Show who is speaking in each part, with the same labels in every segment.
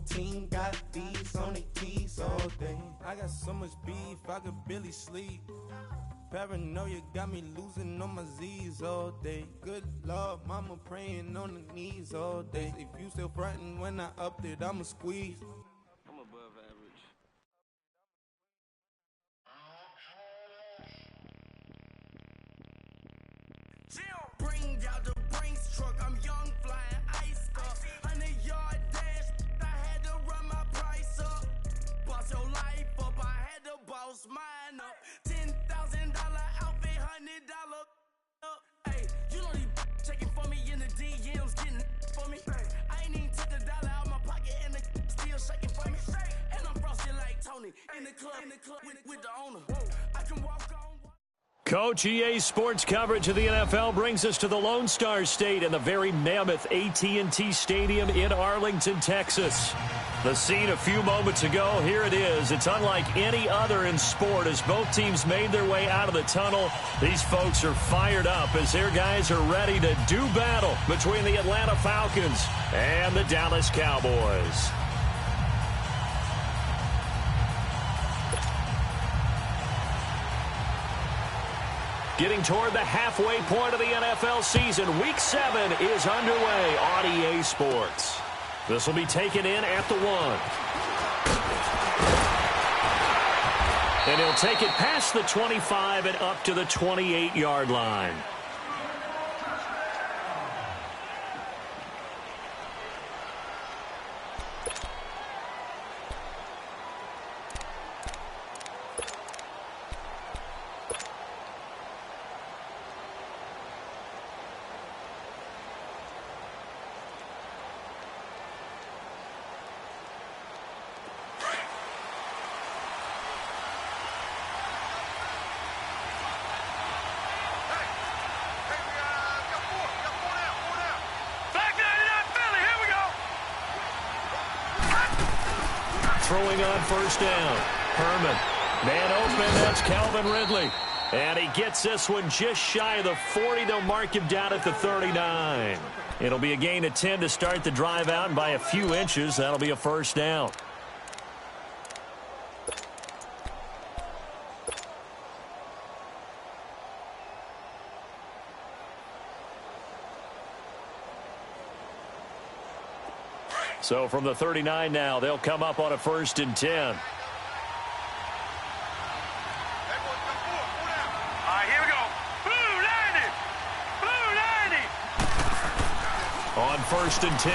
Speaker 1: team got these on their keys all day. I got so much beef, I could barely sleep. Paranoia got me losing on my Z's all day. Good Lord, mama praying on the knees all day. If you still frontin' when I upped it, I'ma squeeze.
Speaker 2: I'm above average.
Speaker 3: Bring out the Brinks truck, I'm young, flying ice up. 100-yard dash, I had to run my price up. Boss your life up, I had to boss mine up. $10,000 outfit, $100 up. Hey, you know these checking for me in the DMs, getting for me. I ain't even took a dollar out my pocket and the still shaking for me. And I'm frosted like Tony in the club with the owner. I can walk on.
Speaker 4: Coach, EA Sports coverage of the NFL brings us to the Lone Star State and the very mammoth AT&T Stadium in Arlington, Texas. The scene a few moments ago, here it is. It's unlike any other in sport as both teams made their way out of the tunnel. These folks are fired up as their guys are ready to do battle between the Atlanta Falcons and the Dallas Cowboys. Getting toward the halfway point of the NFL season, Week 7 is underway on EA Sports. This will be taken in at the 1. And he'll take it past the 25 and up to the 28-yard line. Throwing on first down. Herman. Man open, that's Calvin Ridley. And he gets this one just shy of the 40. They'll mark him down at the 39. It'll be a gain of 10 to start the drive out, and by a few inches, that'll be a first down. So from the 39 now, they'll come up on a 1st and 10.
Speaker 5: Here we go. Blue 90. Blue 90.
Speaker 4: On 1st and 10,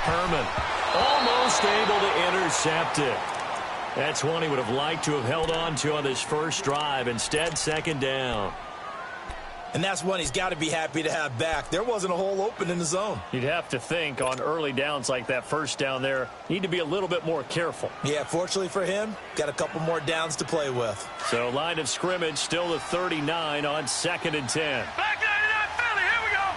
Speaker 4: Herman almost able to intercept it. That's one he would have liked to have held on to on this first drive. Instead, 2nd down.
Speaker 6: And that's one he's got to be happy to have back. There wasn't a hole open in the zone.
Speaker 4: You'd have to think on early downs like that first down there, need to be a little bit more careful.
Speaker 6: Yeah, fortunately for him, got a couple more downs to play with.
Speaker 4: So line of scrimmage still the 39 on 2nd and 10.
Speaker 5: Back 99 Philly, here we go.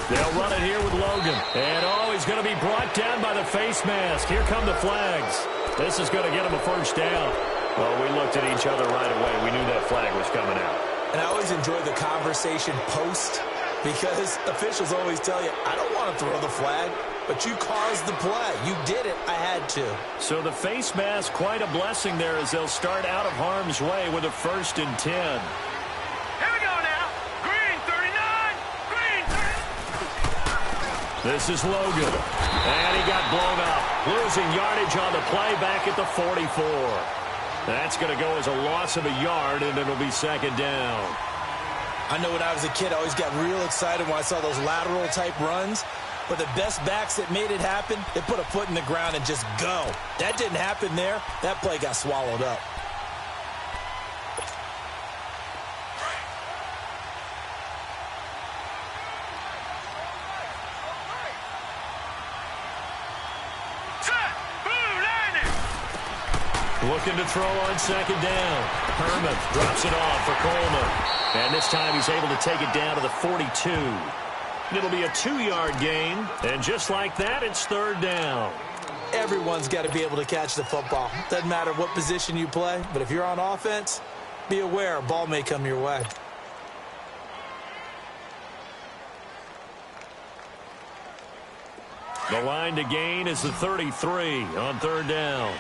Speaker 4: They'll run it here with Logan. And he's going to be brought down by the face mask. Here come the flags. This is going to get him a first down. Well, we looked at each other right away. We knew that flag was coming out.
Speaker 6: And I always enjoy the conversation post because officials always tell you, I don't want to throw the flag, but you caused the play. You did it. I had to.
Speaker 4: So the face mask, quite a blessing there as they'll start out of harm's way with a 1st and 10.
Speaker 5: Here we go now. Green 39. Green 30.
Speaker 4: This is Logan. And he got blown up. Losing yardage on the play back at the 44. That's going to go as a loss of a yard, and it'll be 2nd down.
Speaker 6: I know when I was a kid, I always got real excited when I saw those lateral-type runs. But the best backs that made it happen, they put a foot in the ground and just go. That didn't happen there. That play got swallowed up.
Speaker 4: Looking to throw on 2nd down. Herman drops it off for Coleman. And this time he's able to take it down to the 42. It'll be a 2-yard gain. And just like that, it's 3rd down.
Speaker 6: Everyone's got to be able to catch the football. Doesn't matter what position you play, but if you're on offense, be aware a ball may come your way.
Speaker 4: The line to gain is the 33 on third down.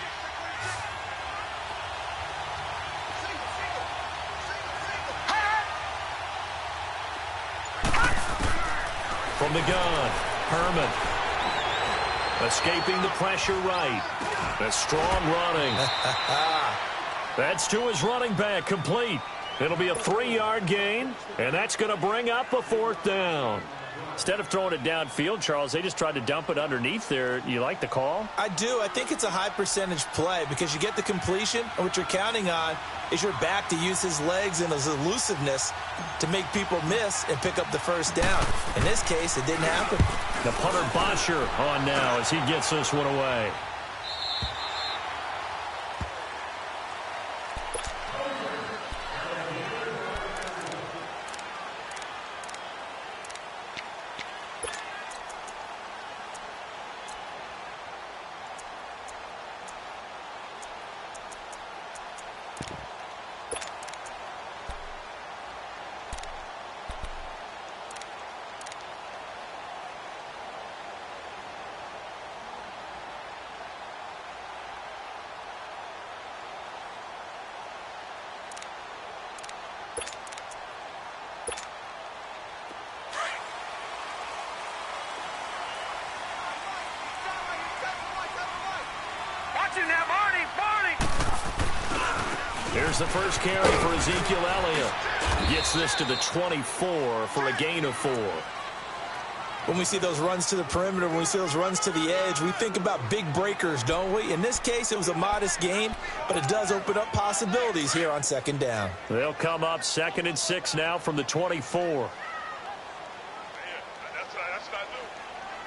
Speaker 4: From the gun, Herman. Escaping the pressure right. A strong running. That's to his running back, complete. It'll be a 3-yard gain, and that's going to bring up a fourth down. Instead of throwing it downfield, Charles, they just tried to dump it underneath there. You like the call?
Speaker 6: I do. I think it's a high percentage play because you get the completion, and what you're counting on is your back to use his legs and his elusiveness to make people miss and pick up the first down. In this case, it didn't happen.
Speaker 4: The punter Bosher on now as he gets this one away. Here's the first carry for Ezekiel Elliott. Gets this to the 24 for a gain of 4.
Speaker 6: When we see those runs to the perimeter, when we see those runs to the edge, we think about big breakers, don't we? In this case, it was a modest gain, but it does open up possibilities here on second down.
Speaker 4: They'll come up 2nd and 6 now from the 24.
Speaker 5: All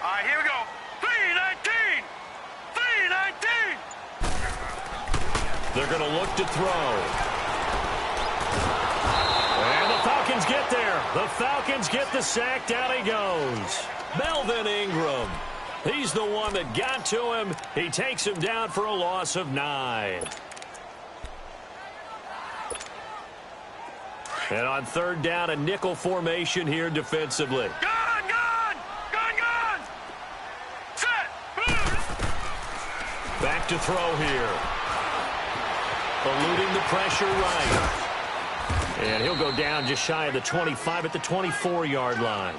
Speaker 5: right, here we go. 3-19. 3-19.
Speaker 4: They're going to look to throw. And the Falcons get there. The Falcons get the sack. Down he goes. Melvin Ingram. He's the one that got to him. He takes him down for a loss of 9. And on third down, a nickel formation here defensively.
Speaker 5: Gun, gun, gun, gun. Set.
Speaker 4: Back to throw here. Eluding the pressure right. And he'll go down just shy of the 25 at the 24-yard line.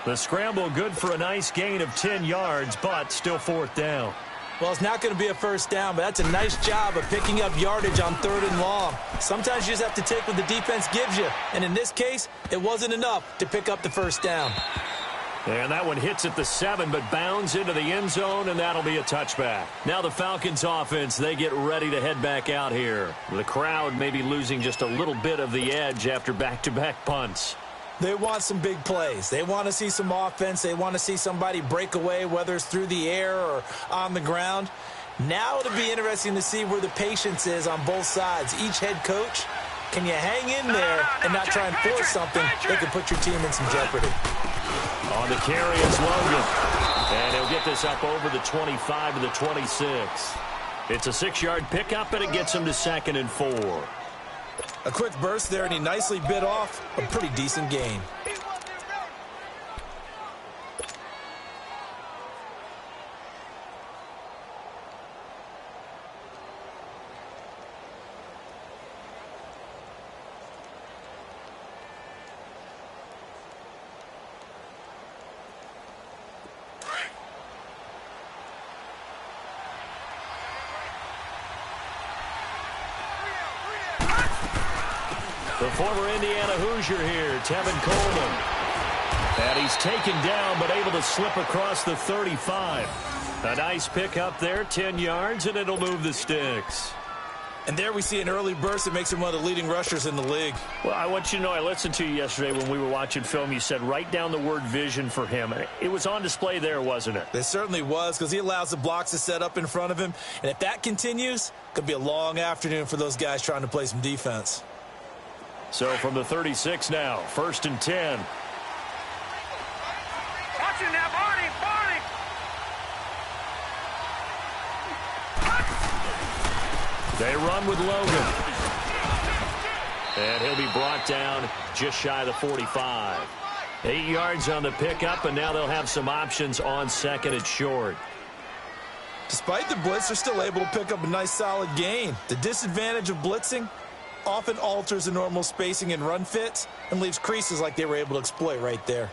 Speaker 4: The scramble good for a nice gain of 10 yards, but still 4th down.
Speaker 6: Well, it's not going to be a first down, but that's a nice job of picking up yardage on 3rd and long. Sometimes you just have to take what the defense gives you, and in this case, it wasn't enough to pick up the first down.
Speaker 4: And that one hits at the 7, but bounds into the end zone, and that'll be a touchback. Now the Falcons offense, they get ready to head back out here. The crowd may be losing just a little bit of the edge after back-to-back punts.
Speaker 6: They want some big plays. They want to see some offense. They want to see somebody break away, whether it's through the air or on the ground. Now it'll be interesting to see where the patience is on both sides. Each head coach, can you hang in there and not try and force something that could put your team in some jeopardy?
Speaker 4: On the carry is Logan. And he'll get this up over the 25 to the 26. It's a 6-yard pickup, and it gets him to 2nd and 4.
Speaker 6: A quick burst there, and he nicely bit off a pretty decent gain.
Speaker 4: The former Indiana Hoosier here, Tevin Coleman. And he's taken down, but able to slip across the 35. A nice pickup there, 10 yards, and it'll move the sticks.
Speaker 6: And there we see an early burst that makes him one of the leading rushers in the league.
Speaker 4: Well, I want you to know, I listened to you yesterday when we were watching film. You said write down the word vision for him. It was on display there, wasn't it?
Speaker 6: It certainly was, because he allows the blocks to set up in front of him. And if that continues, it could be a long afternoon for those guys trying to play some defense.
Speaker 4: So from the 36 now, 1st and 10.
Speaker 5: Watch him now, Barney, Barney.
Speaker 4: They run with Logan. And he'll be brought down just shy of the 45. 8 yards on the pickup, and now they'll have some options on second and short.
Speaker 6: Despite the blitz, they're still able to pick up a nice solid gain. The disadvantage of blitzing often alters the normal spacing and run fits and leaves creases like they were able to exploit right there.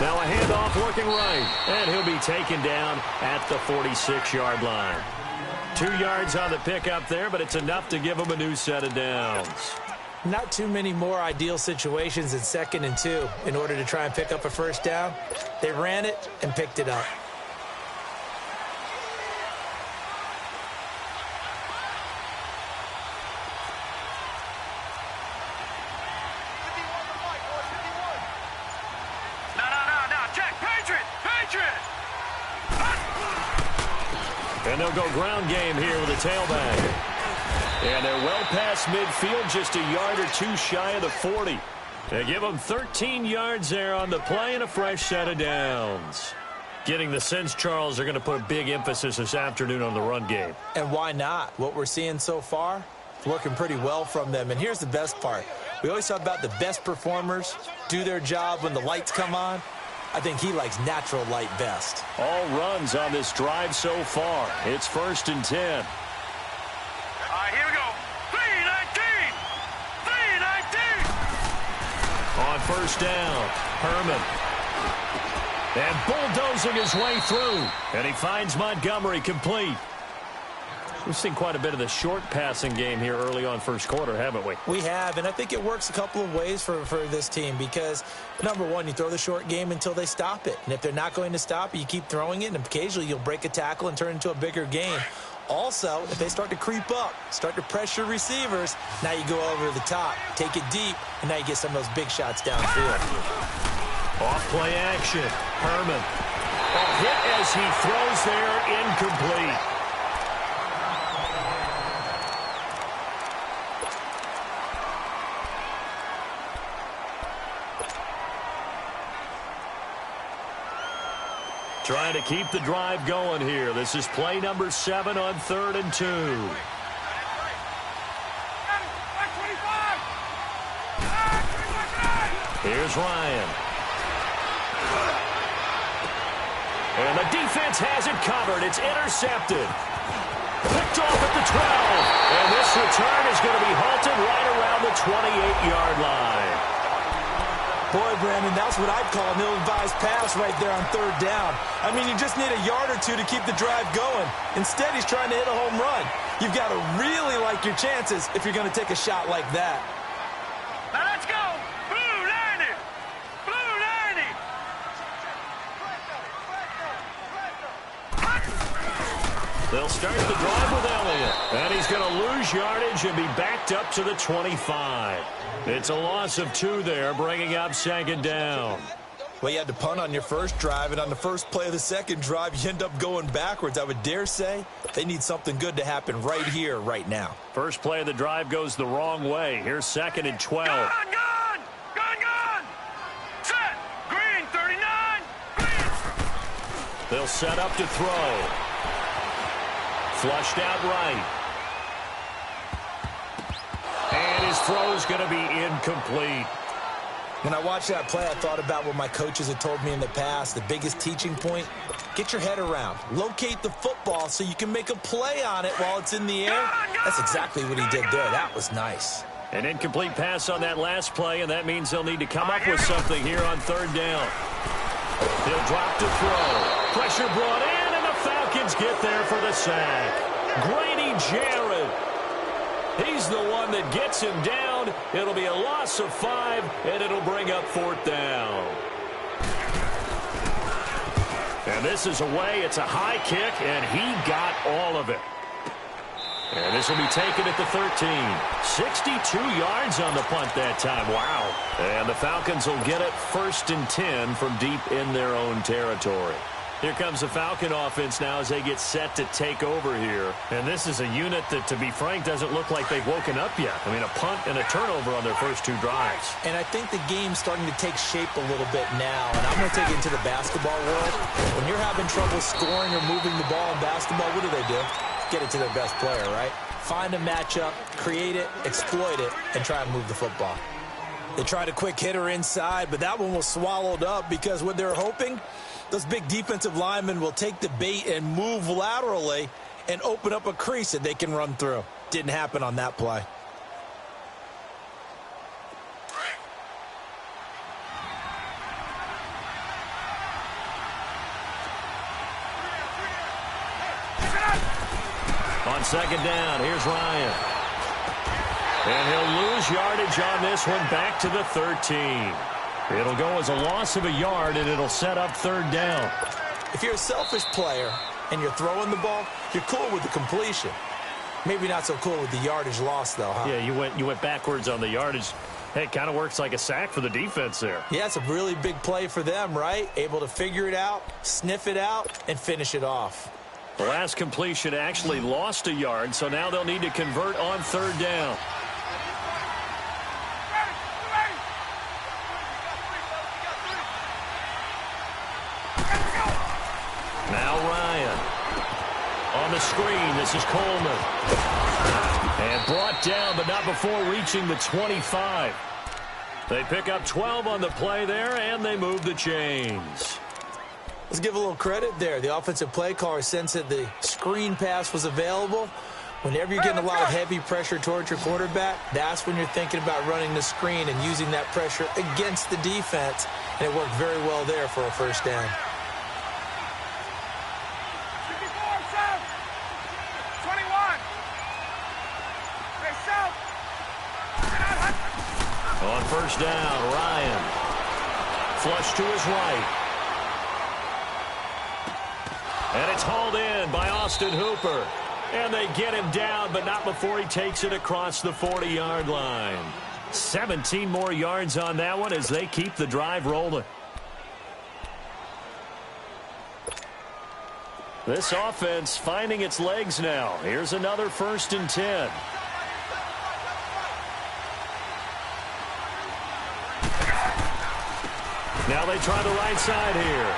Speaker 4: Now a handoff working right, and he'll be taken down at the 46-yard line. 2 yards on the pickup there, but it's enough to give him a new set of downs.
Speaker 6: Not too many more ideal situations in 2nd and 2 in order to try and pick up a first down. They ran it and picked it up.
Speaker 4: And they'll go ground game here with a tailback. And they're well past midfield, just a yard or two shy of the 40. They give them 13 yards there on the play and a fresh set of downs. Getting the sense, Charles, they're going to put a big emphasis this afternoon on the run game.
Speaker 6: And why not? What we're seeing so far, it's working pretty well from them. And here's the best part. We always talk about the best performers do their job when the lights come on. I think he likes natural light best.
Speaker 4: All runs on this drive so far. It's 1st and 10.
Speaker 5: Here we go. 3-19. 3-19.
Speaker 4: On first down, Herman. And bulldozing his way through. And he finds Montgomery complete. We've seen quite a bit of the short passing game here early on first quarter, haven't we?
Speaker 6: We have, and I think it works a couple of ways for this team because, number one, you throw the short game until they stop it. And if they're not going to stop it, you keep throwing it, and occasionally you'll break a tackle and turn it into a bigger game. Also, if they start to creep up, start to pressure receivers, now you go over the top, take it deep, and now you get some of those big shots downfield.
Speaker 4: Off play action. Herman. A hit as he throws there, incomplete. Trying to keep the drive going here. This is play number 7 on 3rd and 2. Here's Ryan. And the defense has it covered. It's intercepted. Picked off at the 12. And this return is going to be halted right around the 28-yard line.
Speaker 6: Boy, Brandon, that's what I'd call an ill-advised pass right there on 3rd down. I mean, you just need a yard or two to keep the drive going. Instead, he's trying to hit a home run. You've got to really like your chances if you're going to take a shot like that.
Speaker 5: Now let's go. Blue 90. Blue
Speaker 4: 90. They'll start the drive with Elliott. And he's going to lose yardage and be backed up to the 25. It's a loss of 2 there, bringing up 2nd down.
Speaker 6: Well, you had to punt on your first drive, and on the first play of the second drive, you end up going backwards. I would dare say they need something good to happen right here, right now.
Speaker 4: First play of the drive goes the wrong way. Here's 2nd and 12.
Speaker 5: Gun! Set! Green 39! Green!
Speaker 4: They'll set up to throw. Flushed out right. And his throw's going to be incomplete.
Speaker 6: When I watched that play, I thought about what my coaches had told me in the past. The biggest teaching point, get your head around. Locate the football so you can make a play on it while it's in the air. That's exactly what he did there. That was nice.
Speaker 4: An incomplete pass on that last play, and that means they'll need to come up with something here on 3rd down. He'll drop to throw. Pressure brought in, and the Falcons get there for the sack. Grady Jarrett. He's the one that gets him down. It'll be a loss of 5, and it'll bring up 4th down. And this is away. It's a high kick, and he got all of it. And this will be taken at the 13. 62 yards on the punt that time. Wow. And the Falcons will get it 1st and 10 from deep in their own territory. Here comes the Falcon offense now as they get set to take over here. And this is a unit that, to be frank, doesn't look like they've woken up yet. I mean, a punt and a turnover on their first 2 drives.
Speaker 6: And I think the game's starting to take shape a little bit now. And I'm going to take it into the basketball world. When you're having trouble scoring or moving the ball in basketball, what do? Get it to their best player, right? Find a matchup, create it, exploit it, and try and move the football. They tried a quick hitter inside, but that one was swallowed up because what they're hoping, those big defensive linemen will take the bait and move laterally and open up a crease that they can run through. Didn't happen on that play.
Speaker 4: On second down, here's Ryan. And he'll lose yardage on this one back to the 13. It'll go as a loss of a yard, and it'll set up 3rd down.
Speaker 6: If you're a selfish player and you're throwing the ball, you're cool with the completion. Maybe not so cool with the yardage loss, though, huh?
Speaker 4: Yeah, you went backwards on the yardage. Hey, it kind of works like a sack for the defense there.
Speaker 6: Yeah, it's a really big play for them, right? Able to figure it out, sniff it out, and finish it off.
Speaker 4: The last completion actually lost a yard, so now they'll need to convert on 3rd down. Now Ryan. On the screen, this is Coleman. And brought down, but not before reaching the 25. They pick up 12 on the play there, and they move the chains.
Speaker 6: Let's give a little credit there. The offensive play caller sensed that the screen pass was available. Whenever you're getting a lot of heavy pressure towards your quarterback, that's when you're thinking about running the screen and using that pressure against the defense. And it worked very well there for a 1st down.
Speaker 4: On 1st down, Ryan. Flush to his right. And it's hauled in by Austin Hooper. And they get him down, but not before he takes it across the 40-yard line. 17 more yards on that one as they keep the drive rolling. This offense finding its legs now. Here's another 1st and 10. Now they try the right side here.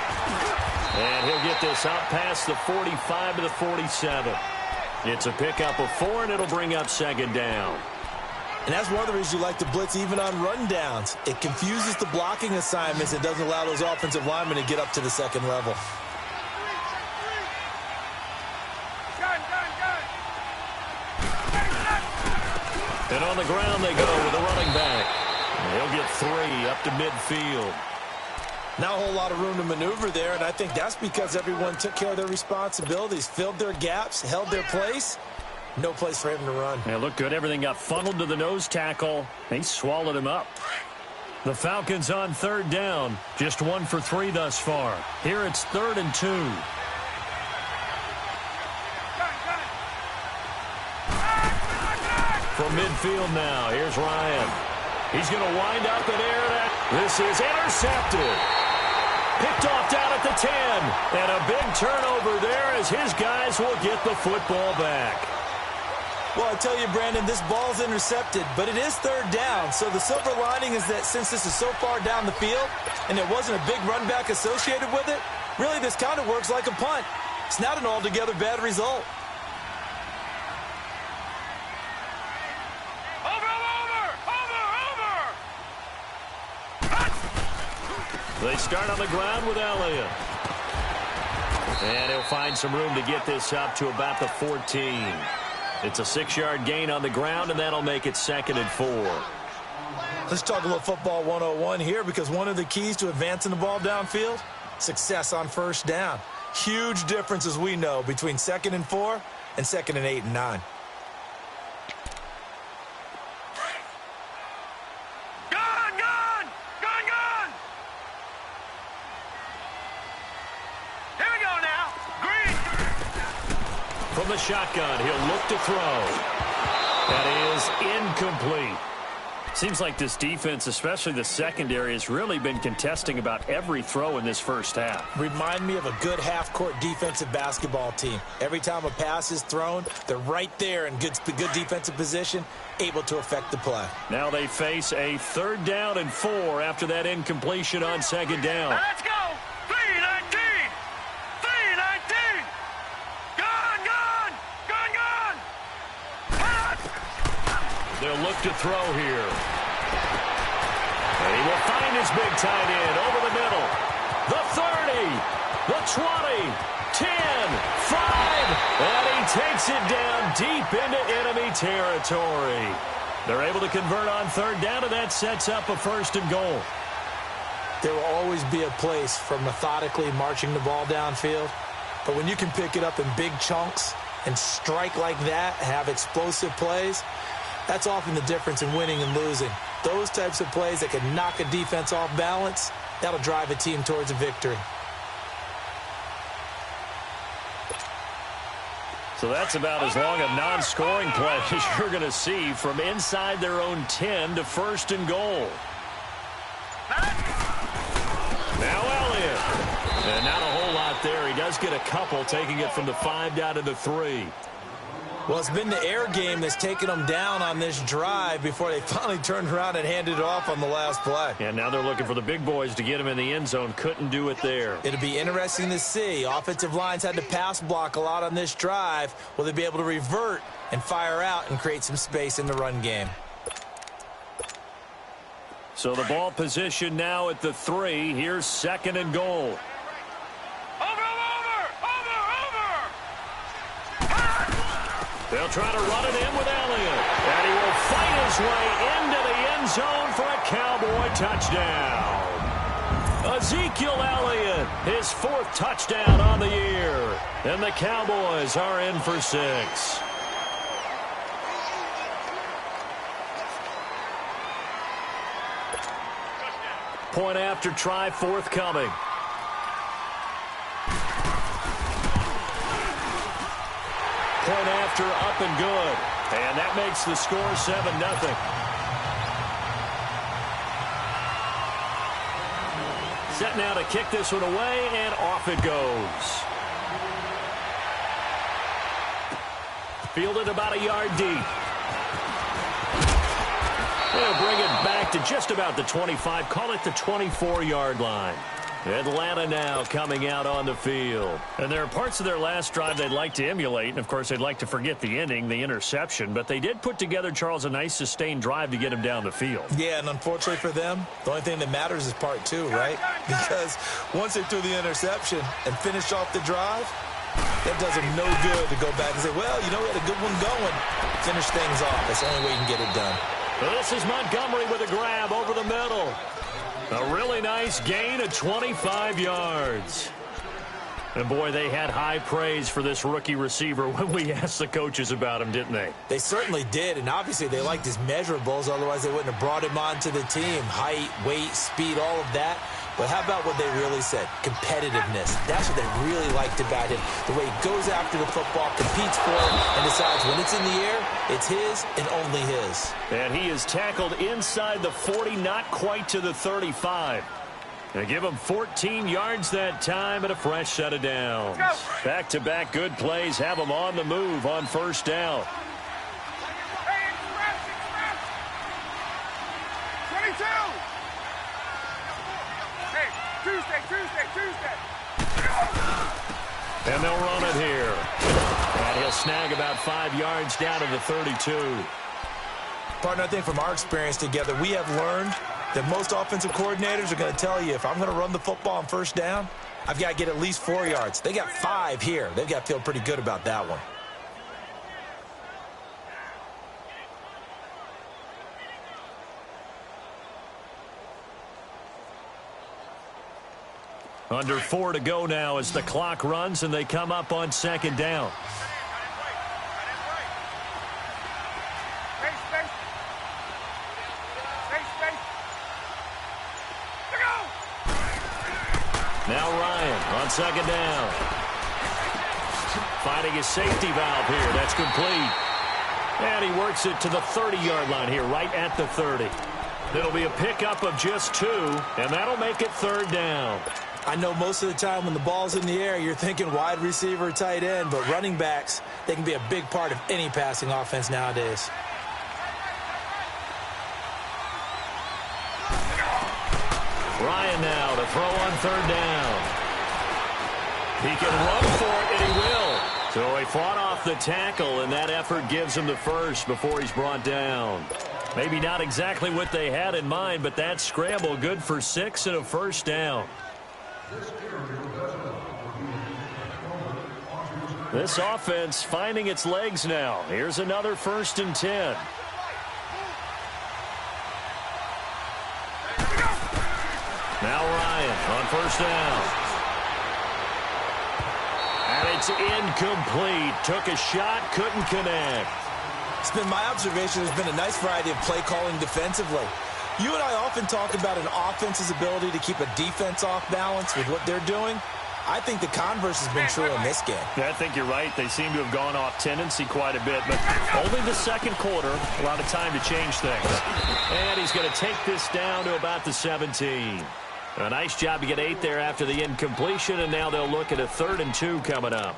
Speaker 4: And he'll get this out past the 45 to the 47. It's a pickup of 4, and it'll bring up 2nd down.
Speaker 6: And that's one of the reasons you like to blitz even on rundowns. It confuses the blocking assignments and doesn't allow those offensive linemen to get up to the 2nd level.
Speaker 4: And on the ground they go with the running back. He'll get 3 up to midfield.
Speaker 6: Not a whole lot of room to maneuver there, and I think that's because everyone took care of their responsibilities, filled their gaps, held their place. No place for him to run.
Speaker 4: Yeah, looked good. Everything got funneled to the nose tackle. They swallowed him up. The Falcons on 3rd down. Just 1 for 3 thus far. Here it's 3rd and 2. From midfield now, here's Ryan. He's going to wind up in air. This is intercepted. Picked off down at the 10. And a big turnover there as his guys will get the football back.
Speaker 6: Well, I tell you, Brandon, this ball's intercepted, but it is 3rd down. So the silver lining is that since this is so far down the field and there wasn't a big run back associated with it, really this kind of works like a punt. It's not an altogether bad result.
Speaker 4: They start on the ground with Elliott. And he'll find some room to get this up to about the 14. It's a 6-yard gain on the ground, and that'll make it 2nd and 4.
Speaker 6: Let's talk a little football 101 here, because one of the keys to advancing the ball downfield, success on 1st down. Huge difference, as we know, between 2nd and 4 and 2nd and 8 and 9.
Speaker 4: From the shotgun, he'll look to throw. That is incomplete. Seems like this defense, especially the secondary, has really been contesting about every throw in this first half.
Speaker 6: Remind me of a good half-court defensive basketball team. Every time a pass is thrown, they're right there in good defensive position, able to affect the play.
Speaker 4: Now they face a 3rd down and 4 after that incompletion on 2nd down.
Speaker 5: Now let's go. 3-19. 3-19. Gone, gone. Gone, gone.
Speaker 4: They'll look to throw here. And he will find his big tight end over the middle. The 30, the 20, 10, 5, and he takes it down deep into enemy territory. They're able to convert on 3rd down, and that sets up a 1st and goal.
Speaker 6: There will always be a place for methodically marching the ball downfield, but when you can pick it up in big chunks and strike like that, have explosive plays, that's often the difference in winning and losing. Those types of plays that can knock a defense off balance, that'll drive a team towards a victory.
Speaker 4: So that's about as long a non-scoring play as you're going to see from inside their own 10 to 1st and goal. Now Elliott. And not a whole lot there. He does get a couple, taking it from the 5 down to the 3.
Speaker 6: Well, it's been the air game that's taken them down on this drive before they finally turned around and handed it off on the last play.
Speaker 4: And now they're looking for the big boys to get him in the end zone. Couldn't do it there.
Speaker 6: It'll be interesting to see. Offensive lines had to pass block a lot on this drive. Will they be able to revert and fire out and create some space in the run game?
Speaker 4: So the ball position now at the 3. Here's 2nd and goal. They'll try to run it in with Elliott. And he will fight his way into the end zone for a Cowboy touchdown. Ezekiel Elliott, his 4th touchdown on the year. And the Cowboys are in for 6. Point after try forthcoming. Point after up and good. And that makes the score 7-0. Set now to kick this one away, and off it goes. Fielded about a yard deep. They'll bring it back to just about the 25. Call it the 24-yard line. Atlanta now coming out on the field. And there are parts of their last drive they'd like to emulate. And, of course, they'd like to forget the ending, the interception. But they did put together, Charles, a nice sustained drive to get him down the field.
Speaker 6: Yeah, and unfortunately for them, the only thing that matters is part 2, right? Because once they threw the interception and finished off the drive, that does them no good to go back and say, well, you know, we had a good one going. Finish things off. That's the only way you can get it done.
Speaker 4: Well, this is Montgomery with a grab over the middle. A really nice gain of 25 yards. And, boy, they had high praise for this rookie receiver when we asked the coaches about him, didn't they?
Speaker 6: They certainly did, and obviously they liked his measurables. Otherwise, they wouldn't have brought him onto the team. Height, weight, speed, all of that. But how about what they really said? Competitiveness. That's what they really liked about him. The way he goes after the football, competes for it, and decides when it's in the air, it's his and only his. And
Speaker 4: he is tackled inside the 40, not quite to the 35. They give him 14 yards that time and a fresh set of downs. Back-to-back good plays have him on the move on 1st down.
Speaker 5: 22. Tuesday.
Speaker 4: And they'll run it here. And he'll snag about 5 yards down to the 32.
Speaker 6: Partner, I think from our experience together, we have learned that most offensive coordinators are going to tell you, if I'm going to run the football on 1st down, I've got to get at least 4 yards. They got 5 here. They've got to feel pretty good about that one.
Speaker 4: Under 4 to go now as the clock runs and they come up on 2nd down. Now Ryan on 2nd down. Finding his safety valve here. That's complete. And he works it to the 30-yard line here, right at the 30. It'll be a pickup of just 2, and that'll make it 3rd down.
Speaker 6: I know most of the time when the ball's in the air, you're thinking wide receiver, tight end, but running backs, they can be a big part of any passing offense nowadays.
Speaker 4: Ryan now to throw on 3rd down. He can run for it, and he will. So he fought off the tackle, and that effort gives him the first before he's brought down. Maybe not exactly what they had in mind, but that scramble good for 6 and a 1st down. This offense finding its legs now. Here's another 1st and 10. Now Ryan on 1st down. And it's incomplete. Took a shot, couldn't connect.
Speaker 6: It's been my observation there's been a nice variety of play calling defensively. You and I often talk about an offense's ability to keep a defense off balance with what they're doing. I think the converse has been true in this game.
Speaker 4: Yeah, I think you're right. They seem to have gone off tendency quite a bit, but only the 2nd quarter, a lot of time to change things. And he's going to take this down to about the 17. A nice job to get 8 there after the incompletion, and now they'll look at a 3rd and 2 coming up.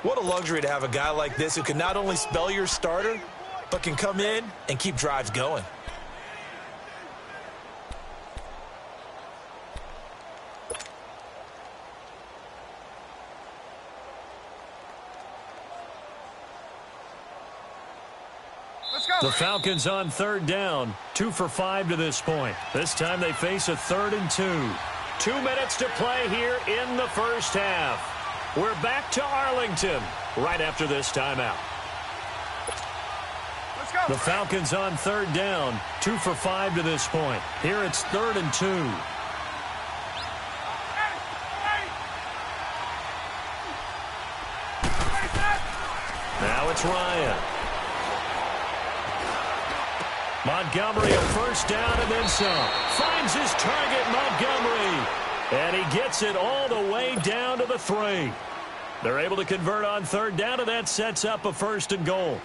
Speaker 6: What a luxury to have a guy like this who can not only spell your starter, but can come in and keep drives going.
Speaker 4: The Falcons on 3rd down, 2 for 5 to this point. This time they face a 3rd and 2. 2 minutes to play here in the 1st half. We're back to Arlington right after this timeout.
Speaker 5: Let's go.
Speaker 4: The Falcons on 3rd down, 2 for 5 to this point. Here it's 3rd and 2. Now it's Ryan. Montgomery a 1st down and then some. Finds his target, Montgomery. And he gets it all the way down to the 3. They're able to convert on 3rd down, and that sets up a 1st and goal.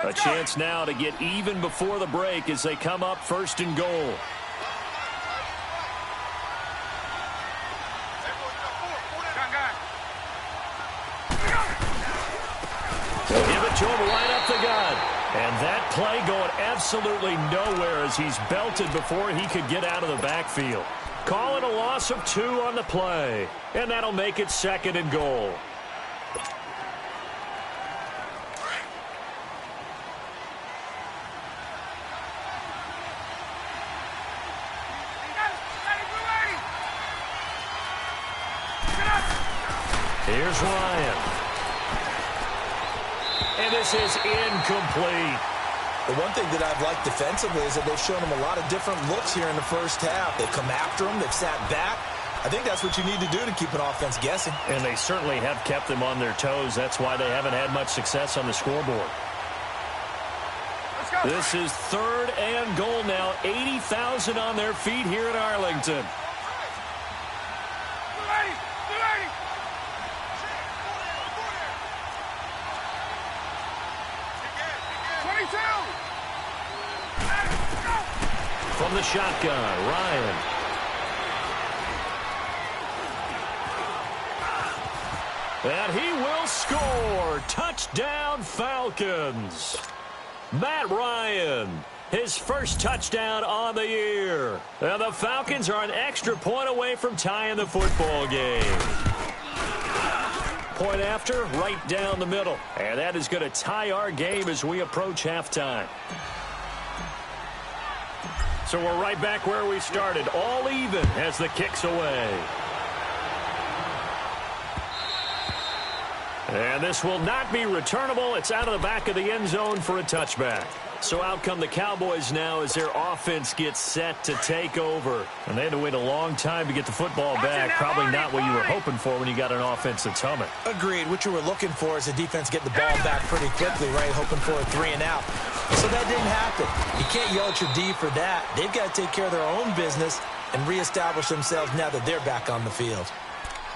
Speaker 4: A chance now to get even before the break as they come up 1st and goal. Give it to him right up the gut. And that play going absolutely nowhere as he's belted before he could get out of the backfield. Call it a loss of 2 on the play. And that'll make it 2nd and goal. Here's Ryan. And this is incomplete.
Speaker 6: The one thing that I've liked defensively is that they've shown him a lot of different looks here in the 1st half. They've come after him. They've sat back. I think that's what you need to do to keep an offense guessing.
Speaker 4: And they certainly have kept them on their toes. That's why they haven't had much success on the scoreboard.
Speaker 5: Let's go.
Speaker 4: This is 3rd and goal now. 80,000 on their feet here in Arlington. From the shotgun, Ryan. And he will score. Touchdown, Falcons. Matt Ryan, his 1st touchdown on the year. And the Falcons are an extra point away from tying the football game. Point after, right down the middle. And that is going to tie our game as we approach halftime. So we're right back where we started, all even as the kick's away. And this will not be returnable. It's out of the back of the end zone for a touchback. So out come the Cowboys now as their offense gets set to take over. And they had to wait a long time to get the football back. Probably not what you were hoping for when you got an offense that's humming.
Speaker 6: Agreed. What you were looking for is the defense get the ball back pretty quickly, right? Hoping for a 3 and out. So that didn't happen. You can't yell at your D for that. They've got to take care of their own business and reestablish themselves now that they're back on the field.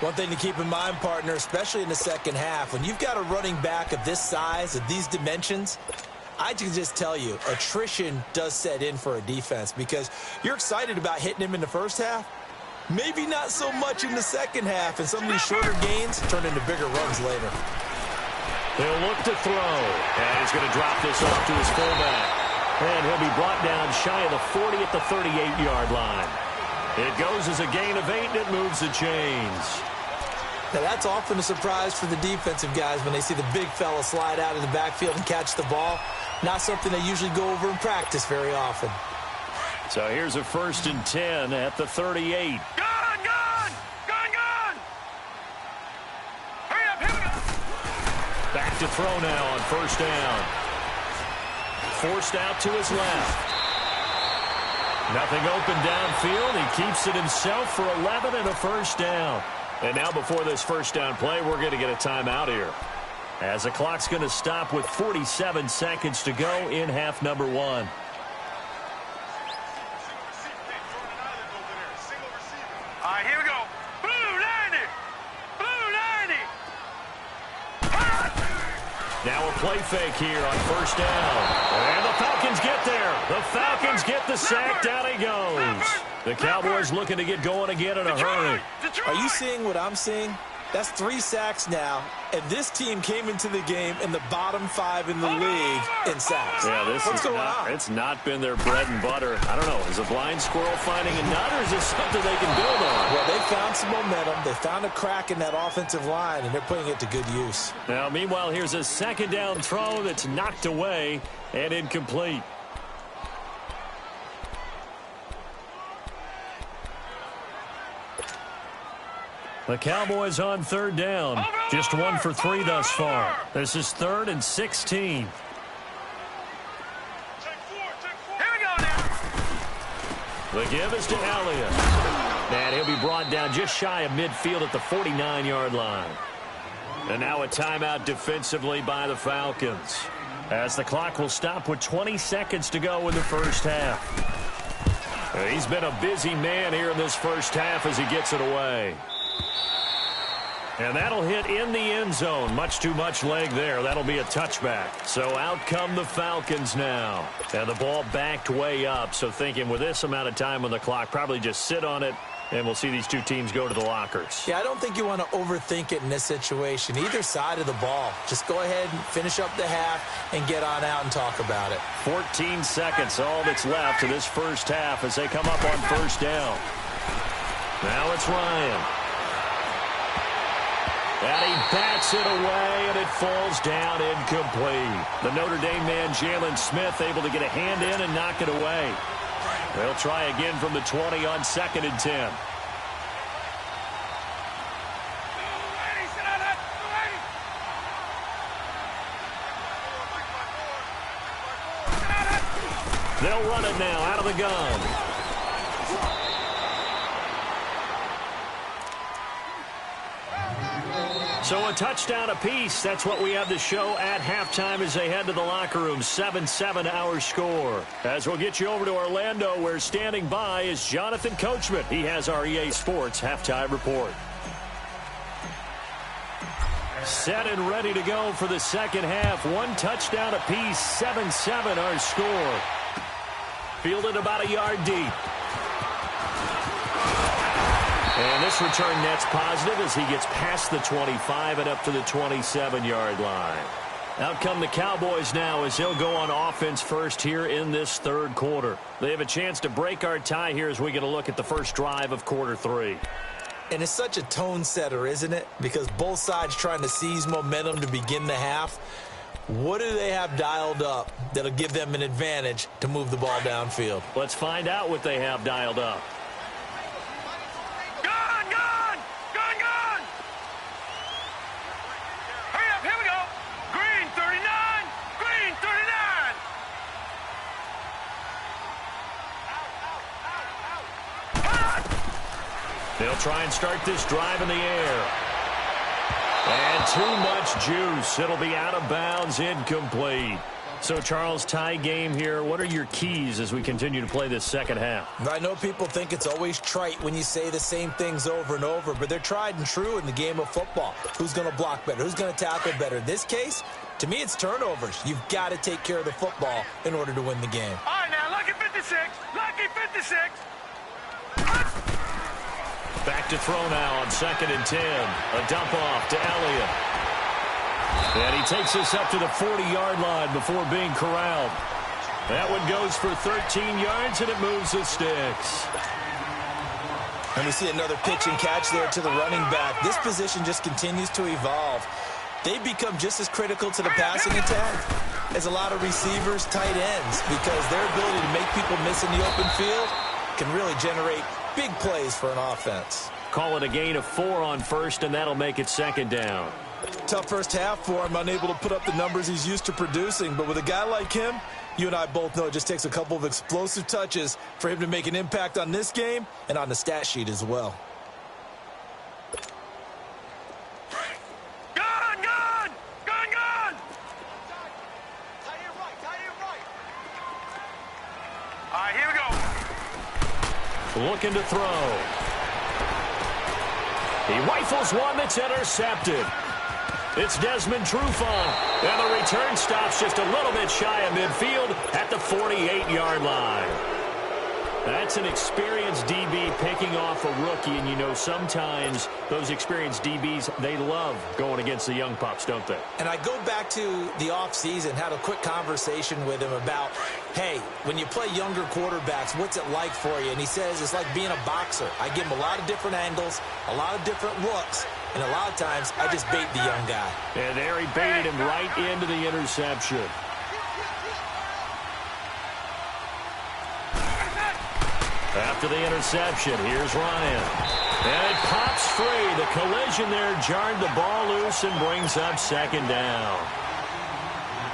Speaker 6: One thing to keep in mind, partner, especially in the second half, when you've got a running back of this size, of these dimensions, I can just tell you, attrition does set in for a defense because you're excited about hitting him in the first half. Maybe not so much in the second half, and some of these shorter gains turn into bigger runs later.
Speaker 4: They'll look to throw, and he's going to drop this off to his fullback. And he'll be brought down shy of the 40 at the 38-yard line. It goes as a gain of 8, and it moves the chains.
Speaker 6: Now, that's often a surprise for the defensive guys when they see the big fella slide out of the backfield and catch the ball. Not something they usually go over in practice very often.
Speaker 4: So here's a 1st and 10 at the 38.
Speaker 5: Hurry up, here we go.
Speaker 4: Back to throw now on 1st down. Forced out to his left. Nothing open downfield. He keeps it himself for 11 and a 1st down. And now before this 1st down play, we're going to get a timeout here, as the clock's going to stop with 47 seconds to go in half number 1.
Speaker 5: All right, here we go. Blue 90. Blue 90.
Speaker 4: Now a play fake here on 1st down. And the Falcons get there. The Falcons get the sack. Down he goes. The Cowboys looking to get going again in a hurry.
Speaker 6: Are you seeing what I'm seeing? That's 3 sacks now, and this team came into the game in the bottom 5 in the league in sacks.
Speaker 4: Yeah,
Speaker 6: What's going on?
Speaker 4: It's not been their bread and butter. I don't know. Is a blind squirrel finding a nut, or is this something they can build on?
Speaker 6: Well, they found some momentum. They found a crack in that offensive line, and they're putting it to good use.
Speaker 4: Now, meanwhile, here's a 2nd down throw that's knocked away and incomplete. The Cowboys on 3rd down. Just 1 for 3 thus far. This is 3rd and 16.
Speaker 5: Here we go now.
Speaker 4: The give is to Elliott. And he'll be brought down just shy of midfield at the 49-yard line. And now a timeout defensively by the Falcons, as the clock will stop with 20 seconds to go in the 1st half. He's been a busy man here in this 1st half as he gets it away. And that'll hit in the end zone. Much too much leg there. That'll be a touchback. So out come the Falcons now. And the ball backed way up. So thinking with this amount of time on the clock, probably just sit on it, and we'll see these two teams go to the lockers.
Speaker 6: Yeah, I don't think you want to overthink it in this situation. Either side of the ball. Just go ahead and finish up the half and get on out and talk about it.
Speaker 4: 14 seconds, all that's left in this 1st half as they come up on 1st down. Now it's Ryan. And he bats it away, and it falls down incomplete. The Notre Dame man, Jalen Smith, able to get a hand in and knock it away. They'll try again from the 20 on 2nd and 10. They'll run it now out of the gun. So a touchdown apiece. That's what we have to show at halftime as they head to the locker room. 7-7 our score. As we'll get you over to Orlando, where standing by is Jonathan Coachman. He has our EA Sports halftime report. Set and ready to go for the 2nd half. 1 touchdown apiece. 7-7 our score. Fielded about a yard deep. And this return net's positive as he gets past the 25 and up to the 27-yard line. Out come the Cowboys now as they'll go on offense first here in this 3rd quarter. They have a chance to break our tie here as we get a look at the first drive of quarter 3.
Speaker 6: And it's such a tone setter, isn't it? Because both sides trying to seize momentum to begin the half. What do they have dialed up that'll give them an advantage to move the ball downfield?
Speaker 4: Let's find out what they have dialed up. They'll try and start this drive in the air. And too much juice. It'll be out of bounds, incomplete. So, Charles, tie game here. What are your keys as we continue to play this second half?
Speaker 6: I know people think it's always trite when you say the same things over and over, but they're tried and true in the game of football. Who's going to block better? Who's going to tackle better? In this case, to me, it's turnovers. You've got to take care of the football in order to win the game.
Speaker 5: All right, now, lucky 56. Lucky 56.
Speaker 4: Back to throw now on 2nd and 10. A dump off to Elliott. And he takes us up to the 40-yard line before being corralled. That one goes for 13 yards, and it moves the sticks.
Speaker 6: And we see another pitch and catch there to the running back. This position just continues to evolve. They've become just as critical to the passing attack as a lot of receivers, tight ends, because their ability to make people miss in the open field can really generate big plays for an offense.
Speaker 4: Call it a gain of 4 on first, and that'll make it 2nd down.
Speaker 6: Tough first half for him, unable to put up the numbers he's used to producing. But with a guy like him, you and I both know it just takes a couple of explosive touches for him to make an impact on this game and on the stat sheet as well.
Speaker 5: Gun! Gun! Gun! Gun! All right, here we go.
Speaker 4: Looking to throw. He rifles one that's intercepted. It's Desmond Trufant, and the return stops just a little bit shy of midfield at the 48-yard line. That's an experienced DB picking off a rookie, and you know sometimes those experienced DBs, they love going against the young pups, don't they?
Speaker 6: And I go back to the offseason, had a quick conversation with him about, hey, when you play younger quarterbacks, what's it like for you? And he says it's like being a boxer. I give him a lot of different angles, a lot of different looks, and a lot of times I just bait the young guy.
Speaker 4: And there he baited him right into the interception. After the interception, here's Ryan. And it pops free. The collision there jarred the ball loose and brings up 2nd down.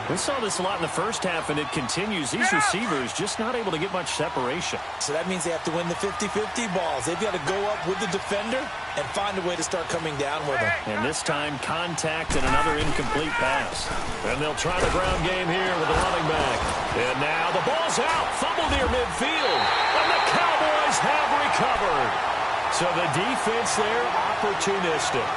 Speaker 4: We saw this a lot in the first half, and it continues. These receivers just not able to get much separation.
Speaker 6: So that means they have to win the 50-50 balls. They've got to go up with the defender and find a way to start coming down with them.
Speaker 4: And this time, contact and another incomplete pass. And they'll try the ground game here with the running back. And now the ball's out. Fumble near midfield. And the Cowboys have recovered. So the defense there, opportunistic.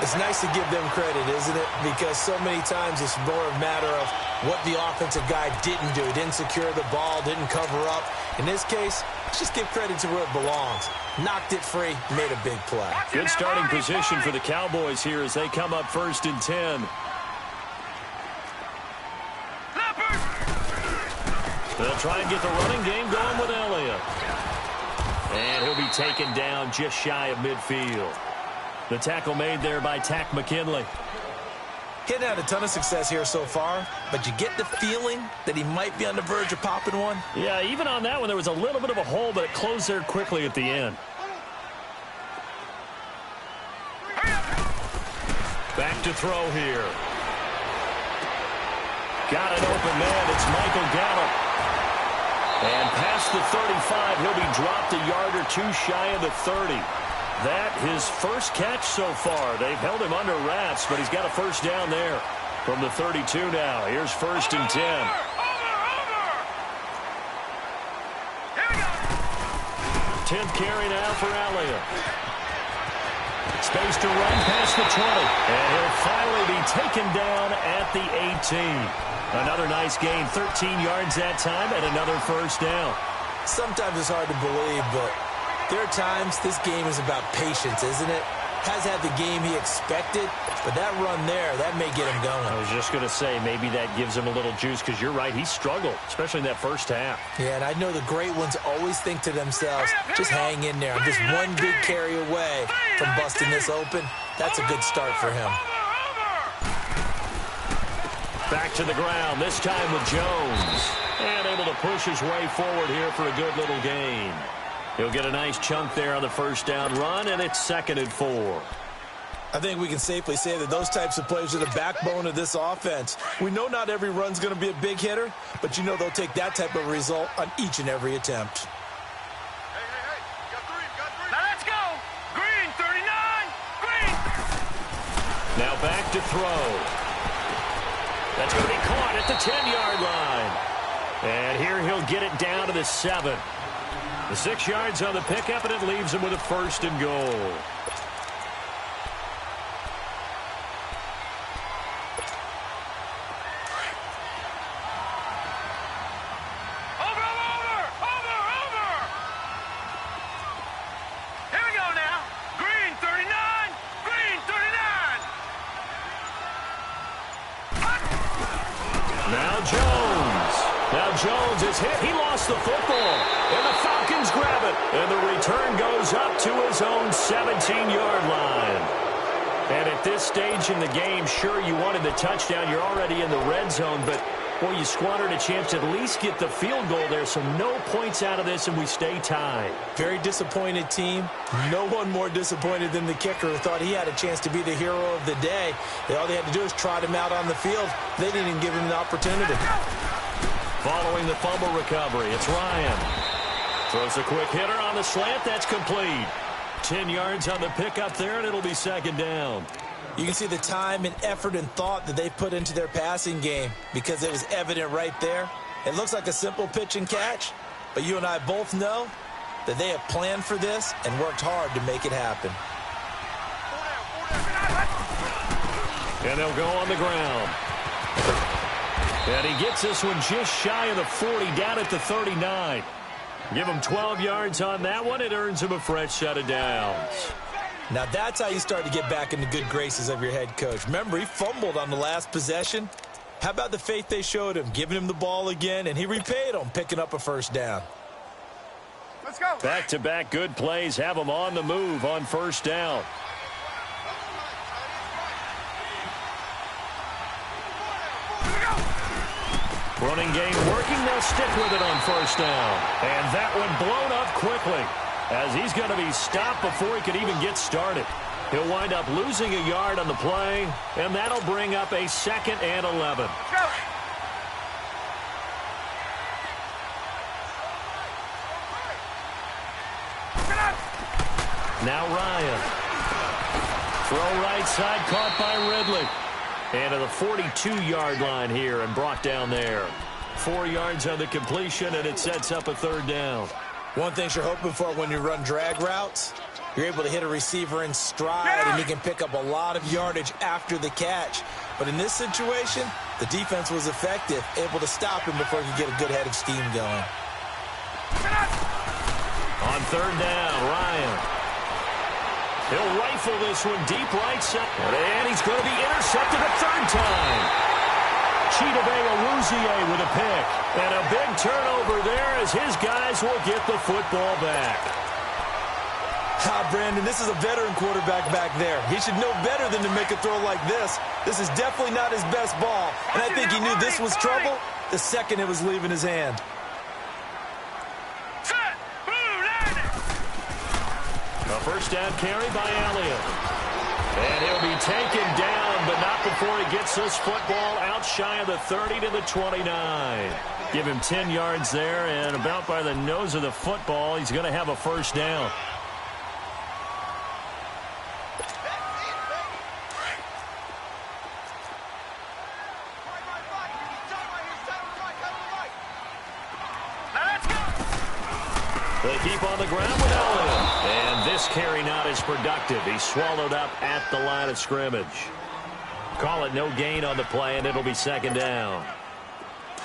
Speaker 6: It's nice to give them credit, isn't it? Because so many times it's more a matter of what the offensive guy didn't do. He didn't secure the ball, didn't cover up. In this case, let's just give credit to where it belongs. Knocked it free, made a big play.
Speaker 4: Good starting position for the Cowboys here as they come up 1st and 10. They'll try and get the running game going with Elliott. And he'll be taken down just shy of midfield. The tackle made there by Tack McKinley.
Speaker 6: He hadn't had a ton of success here so far, but you get the feeling that he might be on the verge of popping one.
Speaker 4: Yeah, even on that one, there was a little bit of a hole, but it closed there quickly at the end. Back to throw here. Got an open man. It's Michael Gallup. And past the 35, he'll be dropped a yard or two shy of the 30. That his first catch so far. They've held him under wraps, but he's got a first down there from the 32 now. Here's 1st and 10.
Speaker 5: Here we go.
Speaker 4: 10th carry now for Elliott. Space to run past the 20. And he'll finally be taken down at the 18. Another nice gain, 13 yards that time, and another first down.
Speaker 6: Sometimes it's hard to believe, but there are times this game is about patience, isn't it? Has had the game he expected, but that run there, that may get him going.
Speaker 4: I was just going to say, maybe that gives him a little juice, because you're right, he struggled, especially in that first half.
Speaker 6: Yeah, and I know the great ones always think to themselves, just hang in there. I'm just one big carry away from busting this open. That's a good start for him.
Speaker 4: Back to the ground, this time with Jones. And able to push his way forward here for a good little gain. He'll get a nice chunk there on the first down run, and it's 2nd and 4.
Speaker 6: I think we can safely say that those types of plays are the backbone of this offense. We know not every run's going to be a big hitter, but you know they'll take that type of result on each and every attempt.
Speaker 5: Now let's go. Green, 39. Green.
Speaker 4: Now back to throw. That's going to be caught at the 10-yard line. And here he'll get it down to the 7. The 6 yards on the pickup, and it leaves him with a 1st and goal. Jones is hit. He lost the football. And the Falcons grab it. And the return goes up to his own 17-yard line. And at this stage in the game, sure, you wanted the touchdown. You're already in the red zone. But, boy, you squandered a chance to at least get the field goal there. So no points out of this, and we stay tied. Very disappointed team. No one more disappointed than the kicker who thought he had a chance to be the hero of the day. All they had to do is trot him out on the field. They didn't even give him the opportunity. Following the fumble recovery, it's Ryan. Throws a quick hitter on the slant. That's complete. 10 yards on the pickup there, and it'll be 2nd down. You can see the time and effort and thought that they put into their passing game because it was evident right there. It looks like a simple pitch and catch, but you and I both know that they have planned for this and worked hard to make it happen. And they'll go on the ground. And he gets this one just shy of the 40, down at the 39. Give him 12 yards on that one. It earns him a fresh set of downs. Now that's how you start to get back in the good graces of your head coach. Remember, he fumbled on the last possession. How about the faith they showed him, giving him the ball again, and he repaid them, picking up a 1st down.
Speaker 5: Let's go.
Speaker 4: Back-to-back good plays have him on the move on 1st down. Running game working. They'll stick with it on 1st down. And that one blown up quickly as he's going to be stopped before he could even get started. He'll wind up losing a yard on the play, and that'll bring up a 2nd and 11. Now Ryan. Throw right side, caught by Ridley. And to the 42-yard line here and brought down there. 4 yards on the completion, and it sets up a 3rd down. One thing you're hoping for when you run drag routes, you're able to hit a receiver in stride, and he can pick up a lot of yardage after the catch. But in this situation, the defense was effective, able to stop him before he could get a good head of steam going. On 3rd down, Ryan. He'll rifle this one deep right side. And he's going to be intercepted a 3rd time. Chidobe with a pick. And a big turnover there as his guys will get the football back.
Speaker 6: Brandon, this is a veteran quarterback back there. He should know better than to make a throw like this. This is definitely not his best ball. And I think he knew this was trouble the second it was leaving his hand.
Speaker 4: A 1st down carry by Elliott. And he'll be taken down, but not before he gets this football out shy of the 30 to the 29. Give him 10 yards there, and about by the nose of the football, he's going to have a 1st down. They keep on the ground with Elliott. And this carry not as productive. He's swallowed up at the line of scrimmage. Call it no gain on the play, and it'll be 2nd down.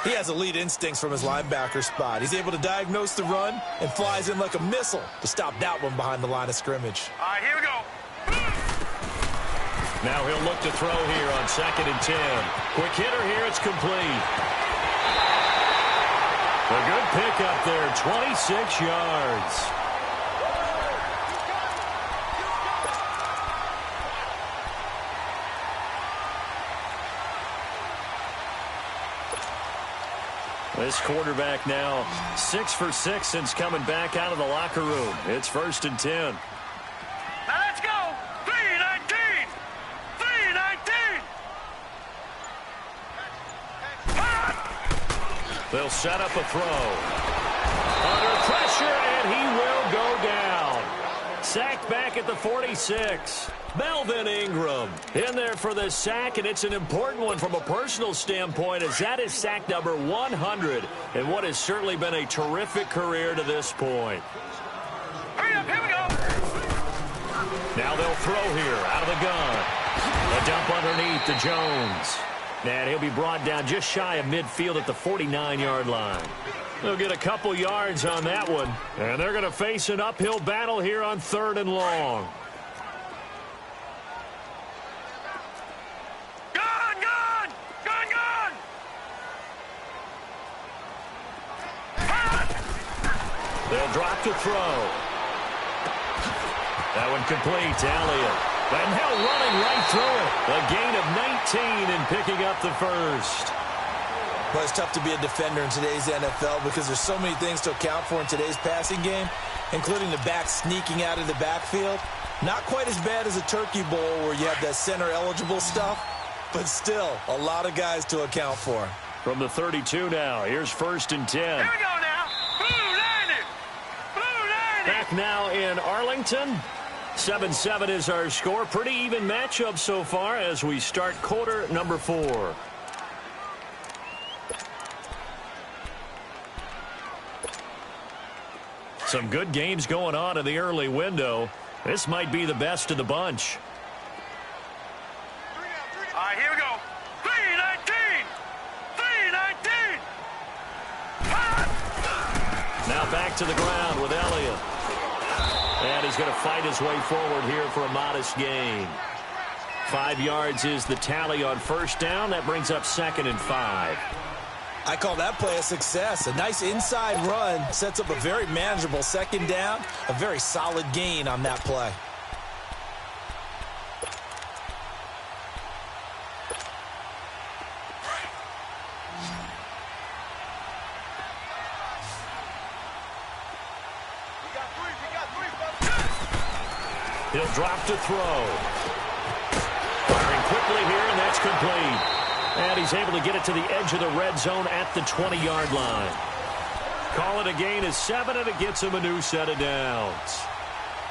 Speaker 4: He has elite instincts from his linebacker spot. He's able to diagnose the run and flies in like a missile to stop that one behind the line of scrimmage.
Speaker 5: All right, here we go.
Speaker 4: Now he'll look to throw here on 2nd and 10. Quick hitter here. It's complete. A good pickup there, 26 yards. This quarterback now 6 for 6 since coming back out of the locker room. It's 1st and 10.
Speaker 5: Now let's go. 3-19. 3-19.
Speaker 4: They'll set up a throw. Under pressure, and he will go down. Sacked back at the 46. Melvin Ingram in there for the sack, and it's an important one from a personal standpoint, as that is sack number 100 in what has certainly been a terrific career to this point.
Speaker 5: Hurry up, here we go.
Speaker 4: Now they'll throw here out of the gun. A dump underneath to Jones. And he'll be brought down just shy of midfield at the 49-yard line. They'll get a couple yards on that one, and they're going to face an uphill battle here on 3rd and long. They'll drop to throw. That one complete to Elliott. And now running right through it. A gain of 19 and picking up the first.
Speaker 6: Well, it's tough to be a defender in today's NFL because there's so many things to account for in today's passing game, including the back sneaking out of the backfield. Not quite as bad as a Turkey Bowl where you have that center-eligible stuff, but still a lot of guys to account for.
Speaker 4: From the 32 now, here's 1st and 10.
Speaker 5: Here we go now. Blue line it. Blue line it.
Speaker 4: Back now in Arlington. 7-7 is our score. Pretty even matchup so far as we start quarter number 4. Some good games going on in the early window. This might be the best of the bunch.
Speaker 5: All right, here we go. 3-19. 3-19.
Speaker 4: Now back to the ground with Elliott. And he's going to fight his way forward here for a modest gain. 5 yards is the tally on 1st down. That brings up 2nd and 5.
Speaker 6: I call that play a success. A nice inside run sets up a very manageable 2nd down. A very solid gain on that play.
Speaker 4: He'll drop to throw. Firing quickly here, and that's complete. And he's able to get it to the edge of the red zone at the 20-yard line. Call it a gain of 7, and it gets him a new set of downs.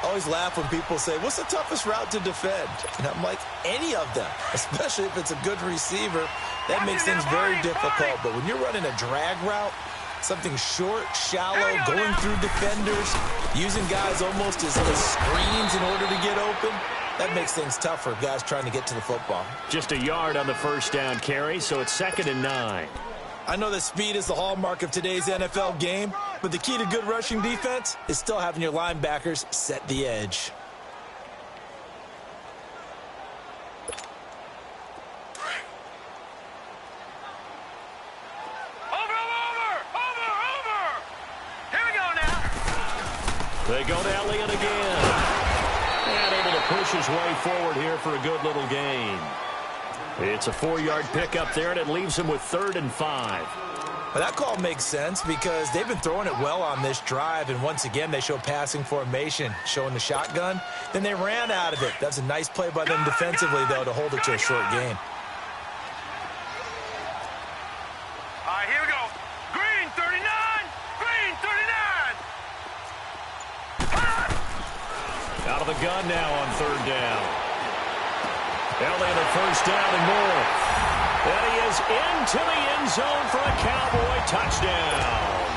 Speaker 6: I always laugh when people say, what's the toughest route to defend? And I'm like, any of them, especially if it's a good receiver. That makes things very difficult. But when you're running a drag route, something short, shallow, going through defenders, using guys almost as screens in order to get open, that makes things tough for guys trying to get to the football.
Speaker 4: Just a yard on the 1st down carry, so it's 2nd and 9.
Speaker 6: I know that speed is the hallmark of today's NFL game, but the key to good rushing defense is still having your linebackers set the edge.
Speaker 4: They go to Elliott again. And able to push his way forward here for a good little gain. It's a 4-yard pickup there, and it leaves him with 3rd and 5.
Speaker 6: Well, that call makes sense because they've been throwing it well on this drive, and once again they show passing formation, showing the shotgun. Then they ran out of it. That's a nice play by them defensively, though, to hold it to a short gain.
Speaker 5: All right, here we go. Green 39. Green 39.
Speaker 4: Out of the gun now on 3rd down. Elliott at 1st down and more. And he is into the end zone for a Cowboy touchdown.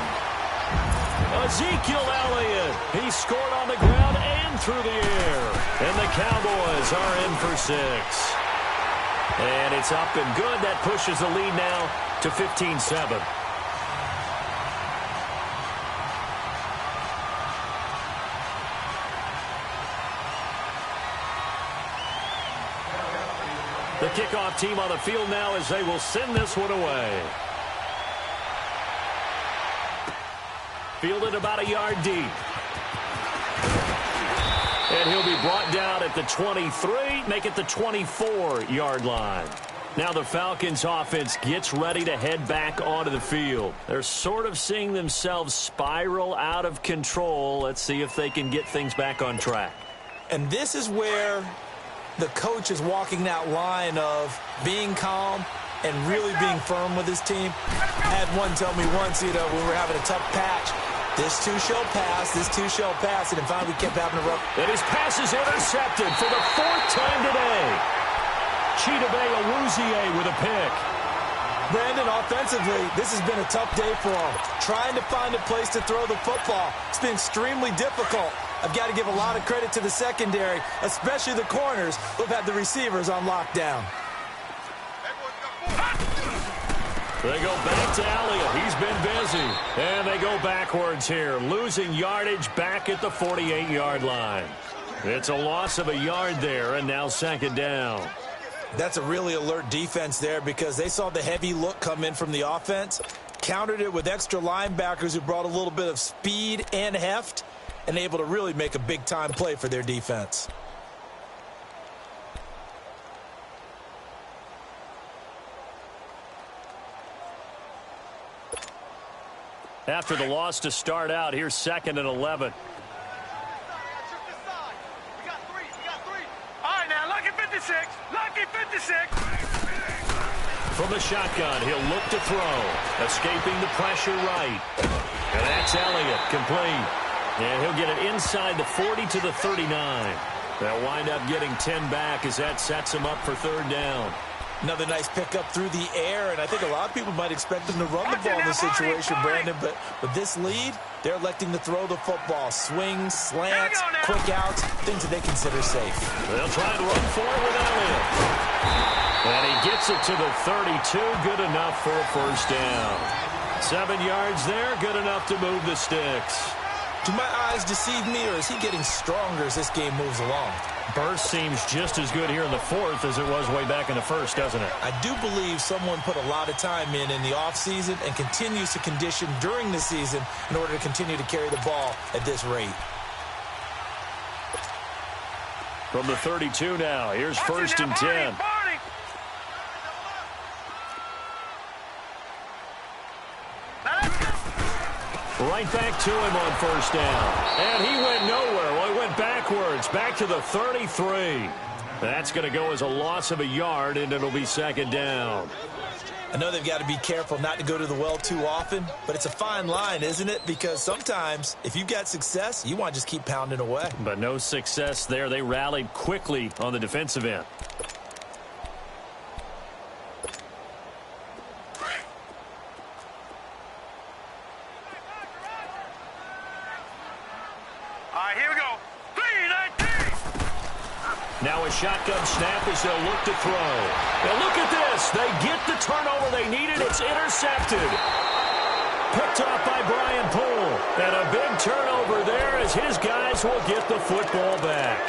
Speaker 4: Ezekiel Elliott. He scored on the ground and through the air. And the Cowboys are in for 6. And it's up and good. That pushes the lead now to 15-7. The kickoff team on the field now as they will send this one away. Fielded about a yard deep. And he'll be brought down at the 23, make it the 24-yard line. Now the Falcons offense gets ready to head back onto the field. They're sort of seeing themselves spiral out of control. Let's see if they can get things back on track.
Speaker 6: And this is where the coach is walking that line of being calm and really being firm with his team. I had one tell me once, when we were having a tough patch, This too shall pass. This too shall pass. And in fact, we kept having to run.
Speaker 4: And his pass is intercepted for the 4th time today. Chidobe Awuzie with a pick.
Speaker 6: Brandon, offensively, this has been a tough day for him. Trying to find a place to throw the football. It's been extremely difficult. I've got to give a lot of credit to the secondary, especially the corners who've had the receivers on lockdown.
Speaker 4: They go back to Elliott. He's been busy. And they go backwards here, losing yardage back at the 48-yard line. It's a loss of a yard there, and now 2nd down.
Speaker 6: That's a really alert defense there because they saw the heavy look come in from the offense, countered it with extra linebackers who brought a little bit of speed and heft, and able to really make a big-time play for their defense.
Speaker 4: After the loss to start out, here's 2nd and 11. From the shotgun, he'll look to throw. Escaping the pressure right. And that's Elliott, complete. And he'll get it inside the 40 to the 39. They'll wind up getting 10 back as that sets him up for 3rd down.
Speaker 6: Another nice pickup through the air, and I think a lot of people might expect them to run the ball in this situation, Brandon, but with this lead, they're electing to throw the football. Swings, slants, quick outs, things that they consider safe.
Speaker 4: They'll try and run forward with Elliott. And he gets it to the 32, good enough for a 1st down. 7 yards there, good enough to move the sticks.
Speaker 6: Do my eyes deceive me, or is he getting stronger as this game moves along?
Speaker 4: Burst seems just as good here in the 4th as it was way back in the 1st, doesn't it?
Speaker 6: I do believe someone put a lot of time in the offseason and continues to condition during the season in order to continue to carry the ball at this rate.
Speaker 4: From the 32 now, here's 1st and 10. Right back to him on 1st down. And he went nowhere. Well, he went backwards, back to the 33. That's going to go as a loss of a yard, and it'll be 2nd down.
Speaker 6: I know they've got to be careful not to go to the well too often, but it's a fine line, isn't it? Because sometimes, if you've got success, you want to just keep pounding away.
Speaker 4: But no success there. They rallied quickly on the defensive end. Now a shotgun snap as they'll look to throw. Now look at this. They get the turnover they needed. It's intercepted. Picked off by Brian Poole. And a big turnover there as his guys will get the football back.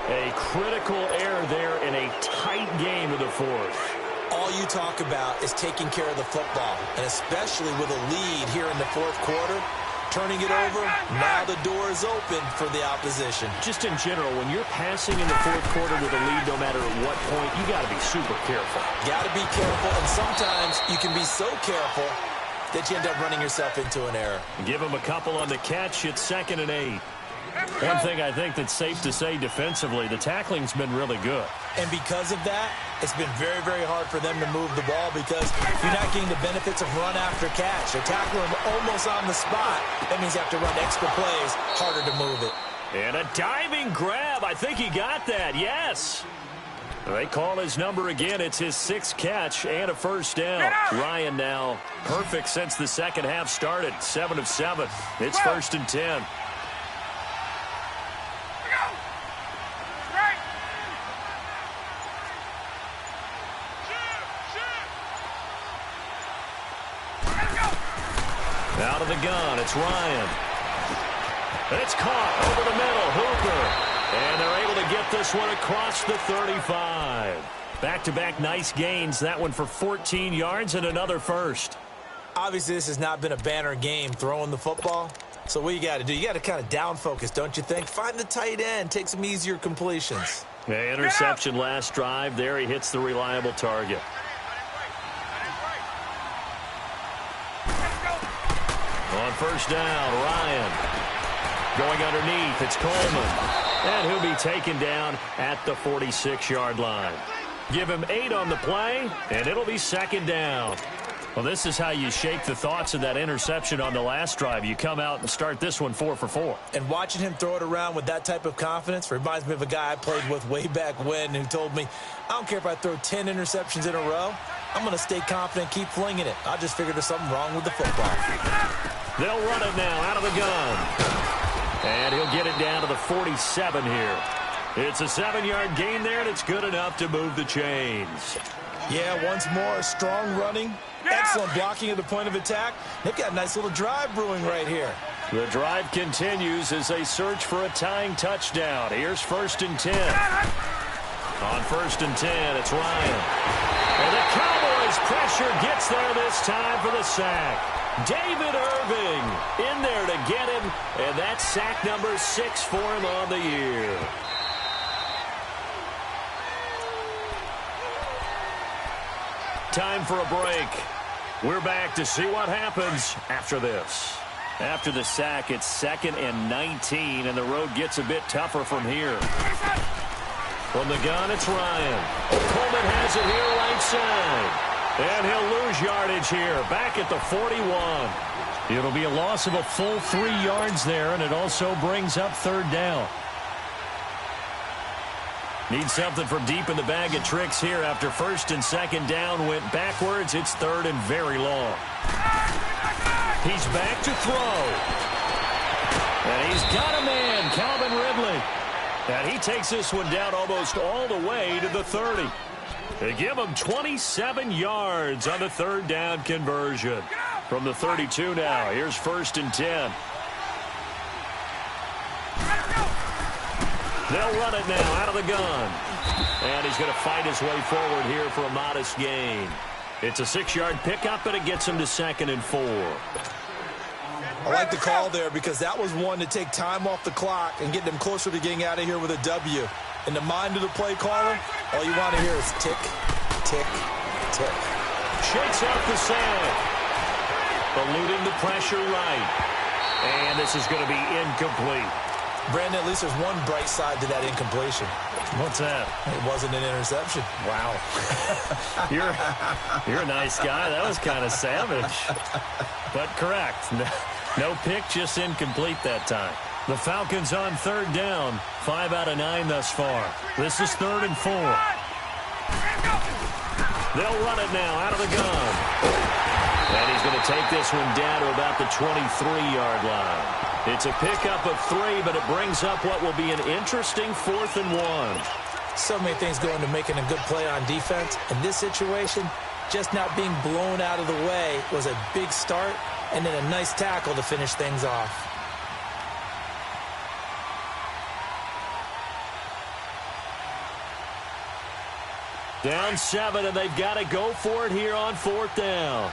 Speaker 4: A critical error there in a tight game of the 4th.
Speaker 6: All you talk about is taking care of the football, and especially with a lead here in the 4th quarter. Turning it over, now the door is open for the opposition.
Speaker 4: Just in general, when you're passing in the 4th quarter with a lead, no matter at what point, you got to be super careful.
Speaker 6: Got to be careful, and sometimes you can be so careful that you end up running yourself into an error.
Speaker 4: Give him a couple on the catch. It's 2nd and 8. One thing I think that's safe to say defensively, the tackling's been really good.
Speaker 6: And because of that, it's been very, very hard for them to move the ball because you're not getting the benefits of run after catch. They tackle him almost on the spot. That means you have to run extra plays, harder to move it.
Speaker 4: And a diving grab. I think he got that, yes. They call his number again. It's his 6th catch and a 1st down. Ryan now perfect since the 2nd half started. 7 of 7. It's 1st and 10. Out of the gun, it's Ryan. It's caught over the middle, Hooper. And they're able to get this one across the 35. Back-to-back nice gains. That one for 14 yards and another 1st.
Speaker 6: Obviously, this has not been a banner game throwing the football. So what you got to do, you got to kind of down focus, don't you think? Find the tight end, take some easier completions.
Speaker 4: Yeah, interception last drive. There he hits the reliable target. On 1st down, Ryan. Going underneath, it's Coleman. And he'll be taken down at the 46-yard line. Give him 8 on the play, and it'll be 2nd down. Well, this is how you shake the thoughts of that interception on the last drive. You come out and start this one 4 for 4.
Speaker 6: And watching him throw it around with that type of confidence reminds me of a guy I played with way back when who told me, I don't care if I throw 10 interceptions in a row. I'm going to stay confident, keep flinging it. I just figured there's something wrong with the football.
Speaker 4: They'll run it now out of the gun. And he'll get it down to the 47 here. It's a 7-yard gain there, and it's good enough to move the chains.
Speaker 6: Yeah, once more, strong running, excellent blocking at the point of attack. They've got a nice little drive brewing right here.
Speaker 4: The drive continues as they search for a tying touchdown. Here's 1st and 10. On 1st and 10, it's Ryan. And the Cowboys pressure gets there this time for the sack. David Irving in there to get him, and that's sack number 6 for him on the year. Time for a break. We're back to see what happens after this. After the sack, it's 2nd and 19, and the road gets a bit tougher from here. From the gun, it's Ryan. Coleman has it here right side. And he'll lose yardage here, back at the 41. It'll be a loss of a full 3 yards there, and it also brings up 3rd down. Need something from deep in the bag of tricks here after 1st and 2nd down went backwards. It's 3rd and very long. He's back to throw. And he's got a man, Calvin Ridley. And he takes this one down almost all the way to the 30. They give him 27 yards on the 3rd down conversion. From the 32 now, here's 1st and 10. They'll run it now out of the gun. And he's going to fight his way forward here for a modest gain. It's a 6-yard pickup, and it gets him to 2nd and 4.
Speaker 6: I like the call there because that was one to take time off the clock and get them closer to getting out of here with a W. In the mind of the play caller, all you want to hear is tick, tick, tick.
Speaker 4: Shakes out the sack. Eluding the pressure right. And this is going to be incomplete.
Speaker 6: Brandon, at least there's one bright side to that incompletion.
Speaker 4: What's that?
Speaker 6: It wasn't an interception.
Speaker 4: Wow. You're a nice guy. That was kind of savage. But correct. No pick, just incomplete that time. The Falcons on 3rd down. 5 out of 9 thus far. This is 3rd and 4. They'll run it now out of the gun. And he's going to take this one down to about the 23-yard line. It's a pickup of 3, but it brings up what will be an interesting 4th and 1.
Speaker 6: So many things go into making a good play on defense. In this situation, just not being blown out of the way was a big start, and then a nice tackle to finish things off.
Speaker 4: Down 7, and they've got to go for it here on 4th down.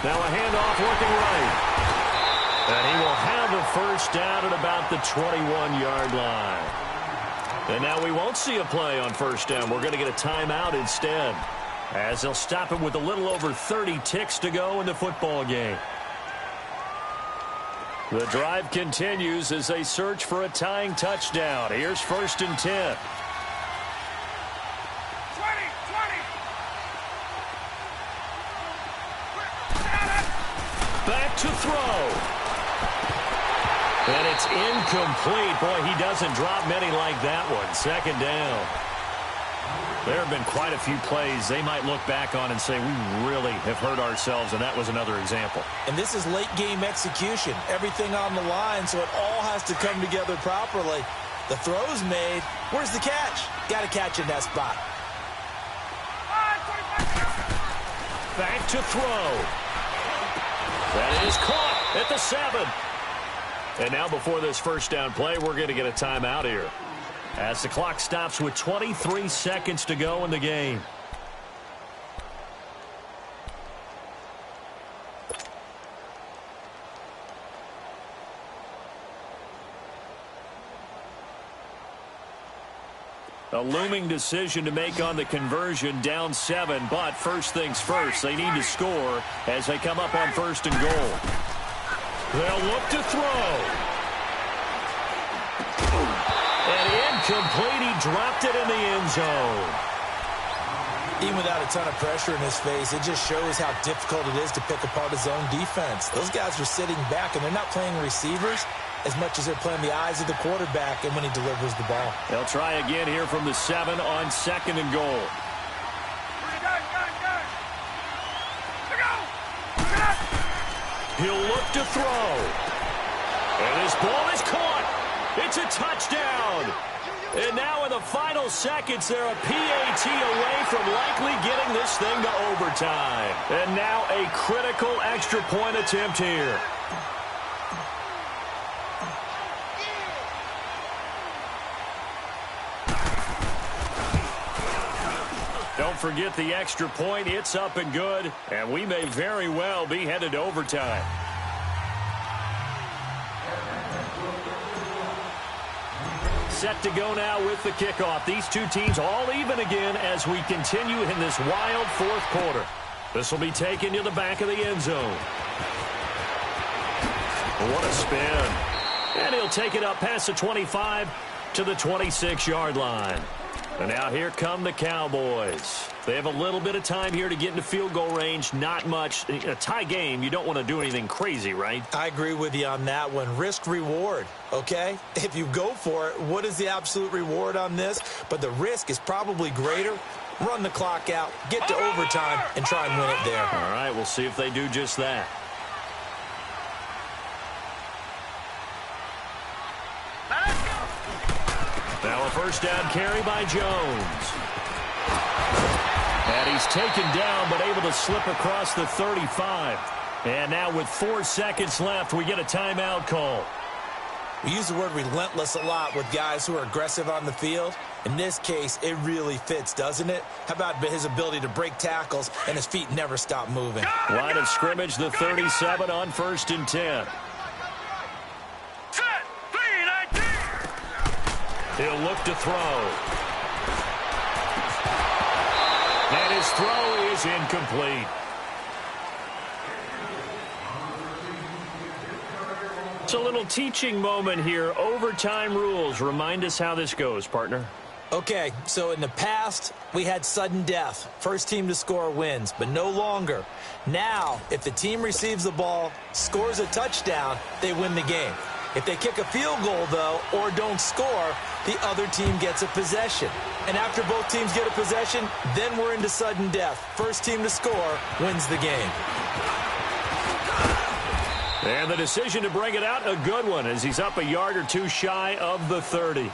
Speaker 4: Now a handoff working right. And he will have a 1st down at about the 21-yard line. And now we won't see a play on 1st down. We're going to get a timeout instead, as they'll stop him with a little over 30 ticks to go in the football game. The drive continues as they search for a tying touchdown. Here's 1st and 10. Back to throw. And it's incomplete. Boy, he doesn't drop many like that one. 2nd down. There have been quite a few plays they might look back on and say, we really have hurt ourselves, and that was another example.
Speaker 6: And this is late game execution. Everything on the line, so it all has to come together properly. The throw's made. Where's the catch? Got to catch in that spot.
Speaker 4: Back to throw. That is caught at the 7. And now before this 1st down play, we're going to get a timeout here, as the clock stops with 23 seconds to go in the game. A looming decision to make on the conversion, down 7, but first things first, they need to score as they come up on 1st and goal. They'll look to throw. And incomplete, he dropped it in the end zone.
Speaker 6: Even without a ton of pressure in his face, it just shows how difficult it is to pick apart his own defense. Those guys are sitting back, and they're not playing receivers as much as they're playing the eyes of the quarterback and when he delivers the ball.
Speaker 4: They'll try again here from the 7 on 2nd and goal. He'll look to throw. And his ball is caught. It's a touchdown. And now in the final seconds, they're a PAT away from likely getting this thing to overtime. And now a critical extra point attempt here. Don't forget the extra point. It's up and good. And we may very well be headed to overtime. Set to go now with the kickoff. These two teams all even again as we continue in this wild fourth quarter. This will be taken to the back of the end zone. What a spin. And he'll take it up past the 25 to the 26-yard line. And now here come the Cowboys. They have a little bit of time here to get into field goal range. Not much. A tie game, you don't want to do anything crazy, right?
Speaker 6: I agree with you on that one. Risk-reward, okay? If you go for it, what is the absolute reward on this? But the risk is probably greater. Run the clock out, get to overtime, and try and win it there.
Speaker 4: All right, we'll see if they do just that. Now a first down carry by Jones. And he's taken down but able to slip across the 35. And now with 4 seconds left, we get a timeout call.
Speaker 6: We use the word relentless a lot with guys who are aggressive on the field. In this case, it really fits, doesn't it? How about his ability to break tackles and his feet never stop moving?
Speaker 4: Line of scrimmage, the 37 on 1st and 10. He'll look to throw. And his throw is incomplete. It's a little teaching moment here. Overtime rules. Remind us how this goes, partner.
Speaker 6: Okay, so in the past, we had sudden death. First team to score wins, but no longer. Now, if the team receives the ball, scores a touchdown, they win the game. If they kick a field goal, though, or don't score, the other team gets a possession. And after both teams get a possession, then we're into sudden death. First team to score wins the game.
Speaker 4: And the decision to bring it out, a good one, as he's up a yard or two shy of the 30.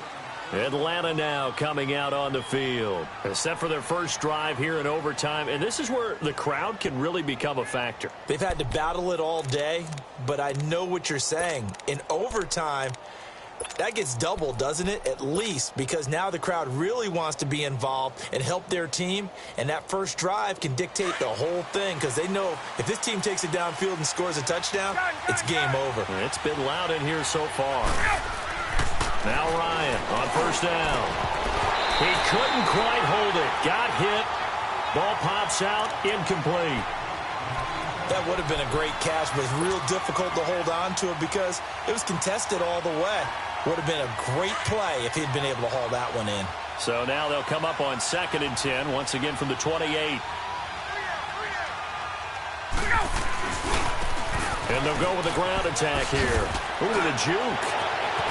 Speaker 4: Atlanta now coming out on the field. Set for their first drive here in overtime. And this is where the crowd can really become a factor.
Speaker 6: They've had to battle it all day, but I know what you're saying. In overtime, that gets doubled, doesn't it? At least, because now the crowd really wants to be involved and help their team. And that first drive can dictate the whole thing because they know if this team takes it downfield and scores a touchdown, it's game over.
Speaker 4: It's been loud in here so far. Now Ryan on first down. He couldn't quite hold it. Got hit. Ball pops out. Incomplete.
Speaker 6: That would have been a great catch, but it's real difficult to hold on to it because it was contested all the way. Would have been a great play if he'd been able to haul that one in.
Speaker 4: So now they'll come up on 2nd and 10, once again from the 28. And they'll go with the ground attack here. Ooh, the juke.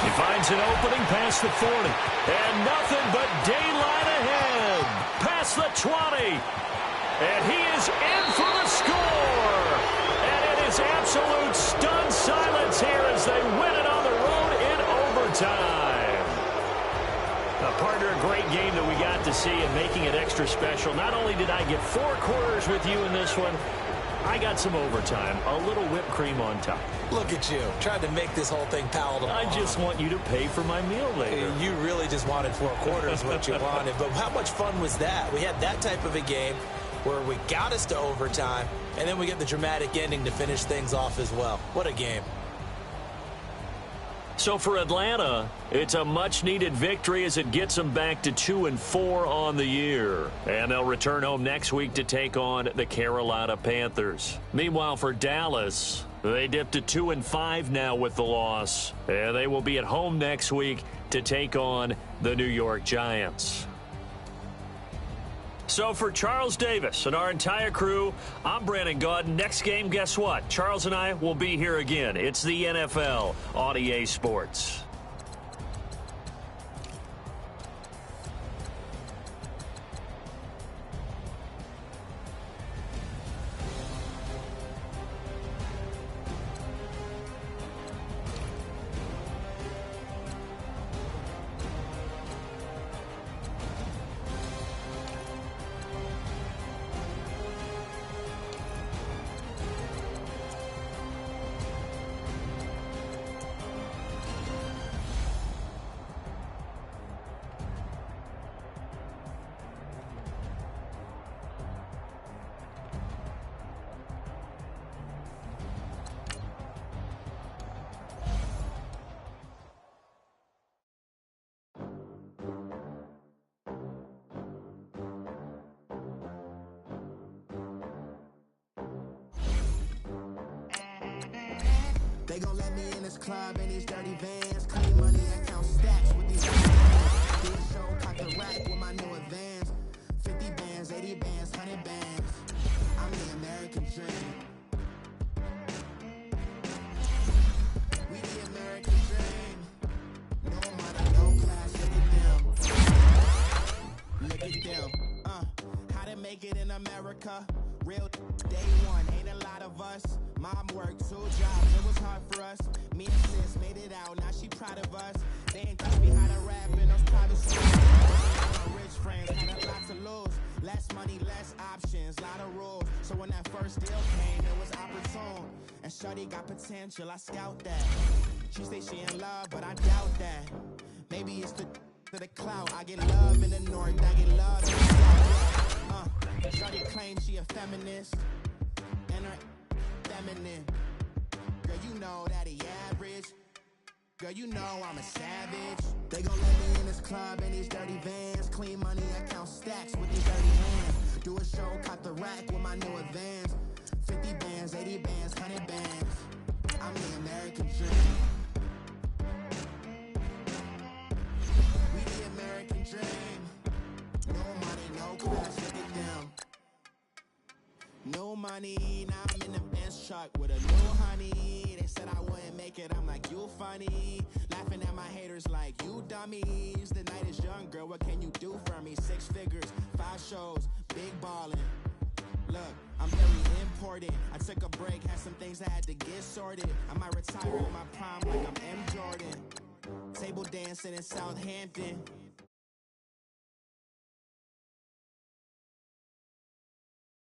Speaker 4: He finds an opening past the 40. And nothing but daylight ahead. Past the 20. And he is in for the score. And it is absolute stunned silence here as they win it on the road in overtime. A partner, a great game that we got to see and making it extra special. Not only did I get 4 quarters with you in this one, I got some overtime, a little whipped cream on top.
Speaker 6: Look at you, trying to make this whole thing palatable.
Speaker 4: I just want you to pay for my meal later.
Speaker 6: You really just wanted 4 quarters what you wanted, but how much fun was that? We had that type of a game where we got us to overtime, and then we get the dramatic ending to finish things off as well. What a game.
Speaker 4: So for Atlanta, it's a much-needed victory as it gets them back to 2-4 on the year. And they'll return home next week to take on the Carolina Panthers. Meanwhile, for Dallas, they dipped to 2-5 now with the loss. And they will be at home next week to take on the New York Giants. So for Charles Davis and our entire crew, I'm Brandon Gaudin. Next game, guess what? Charles and I will be here again. It's the NFL on EA Sports.
Speaker 3: They gon' let me in this club in these dirty vans. Clean money, I count stacks with these bands. Do a show, cock the rack with my new advance. 50 bands, 80 bands, 100 bands. I'm the American dream. We the American dream. No money, no class, look at them. Look at them. How to make it in America. Real day one, ain't a lot of us. Mom worked 2 jobs, it was hard for us. Me and sis made it out, now she proud of us. They ain't teach me how to rap in those private schools. My rich friends had a lot to lose. Less money, less options, lot of rules. So when that first deal came, it was opportune. And shorty got potential, I scout that. She say she in love, but I doubt that. Maybe it's the clout. I get love in the north, I get love in the south. Shorty claims she a feminist. And her feminine. Girl, you know that he average. Girl, you know I'm a savage. They gon' let me in this club in these dirty vans. Clean money, I count stacks with these dirty hands. Do a show, cock the rack with my new advance. 50 bands, 80 bands, 100 bands. I'm the American dream. We the American dream. No money, no class, look at them. No money, now I'm in the Benz truck with a new honey. They said I wouldn't make it, I'm like, you funny. Laughing at my haters like, you dummies. The night is young, girl, what can you do for me? 6 figures, 5 shows, big ballin'. Look, I'm very important. I took a break, had some things I had to get sorted. I might retire in my prime like I'm M. Jordan. Table dancing in Southampton.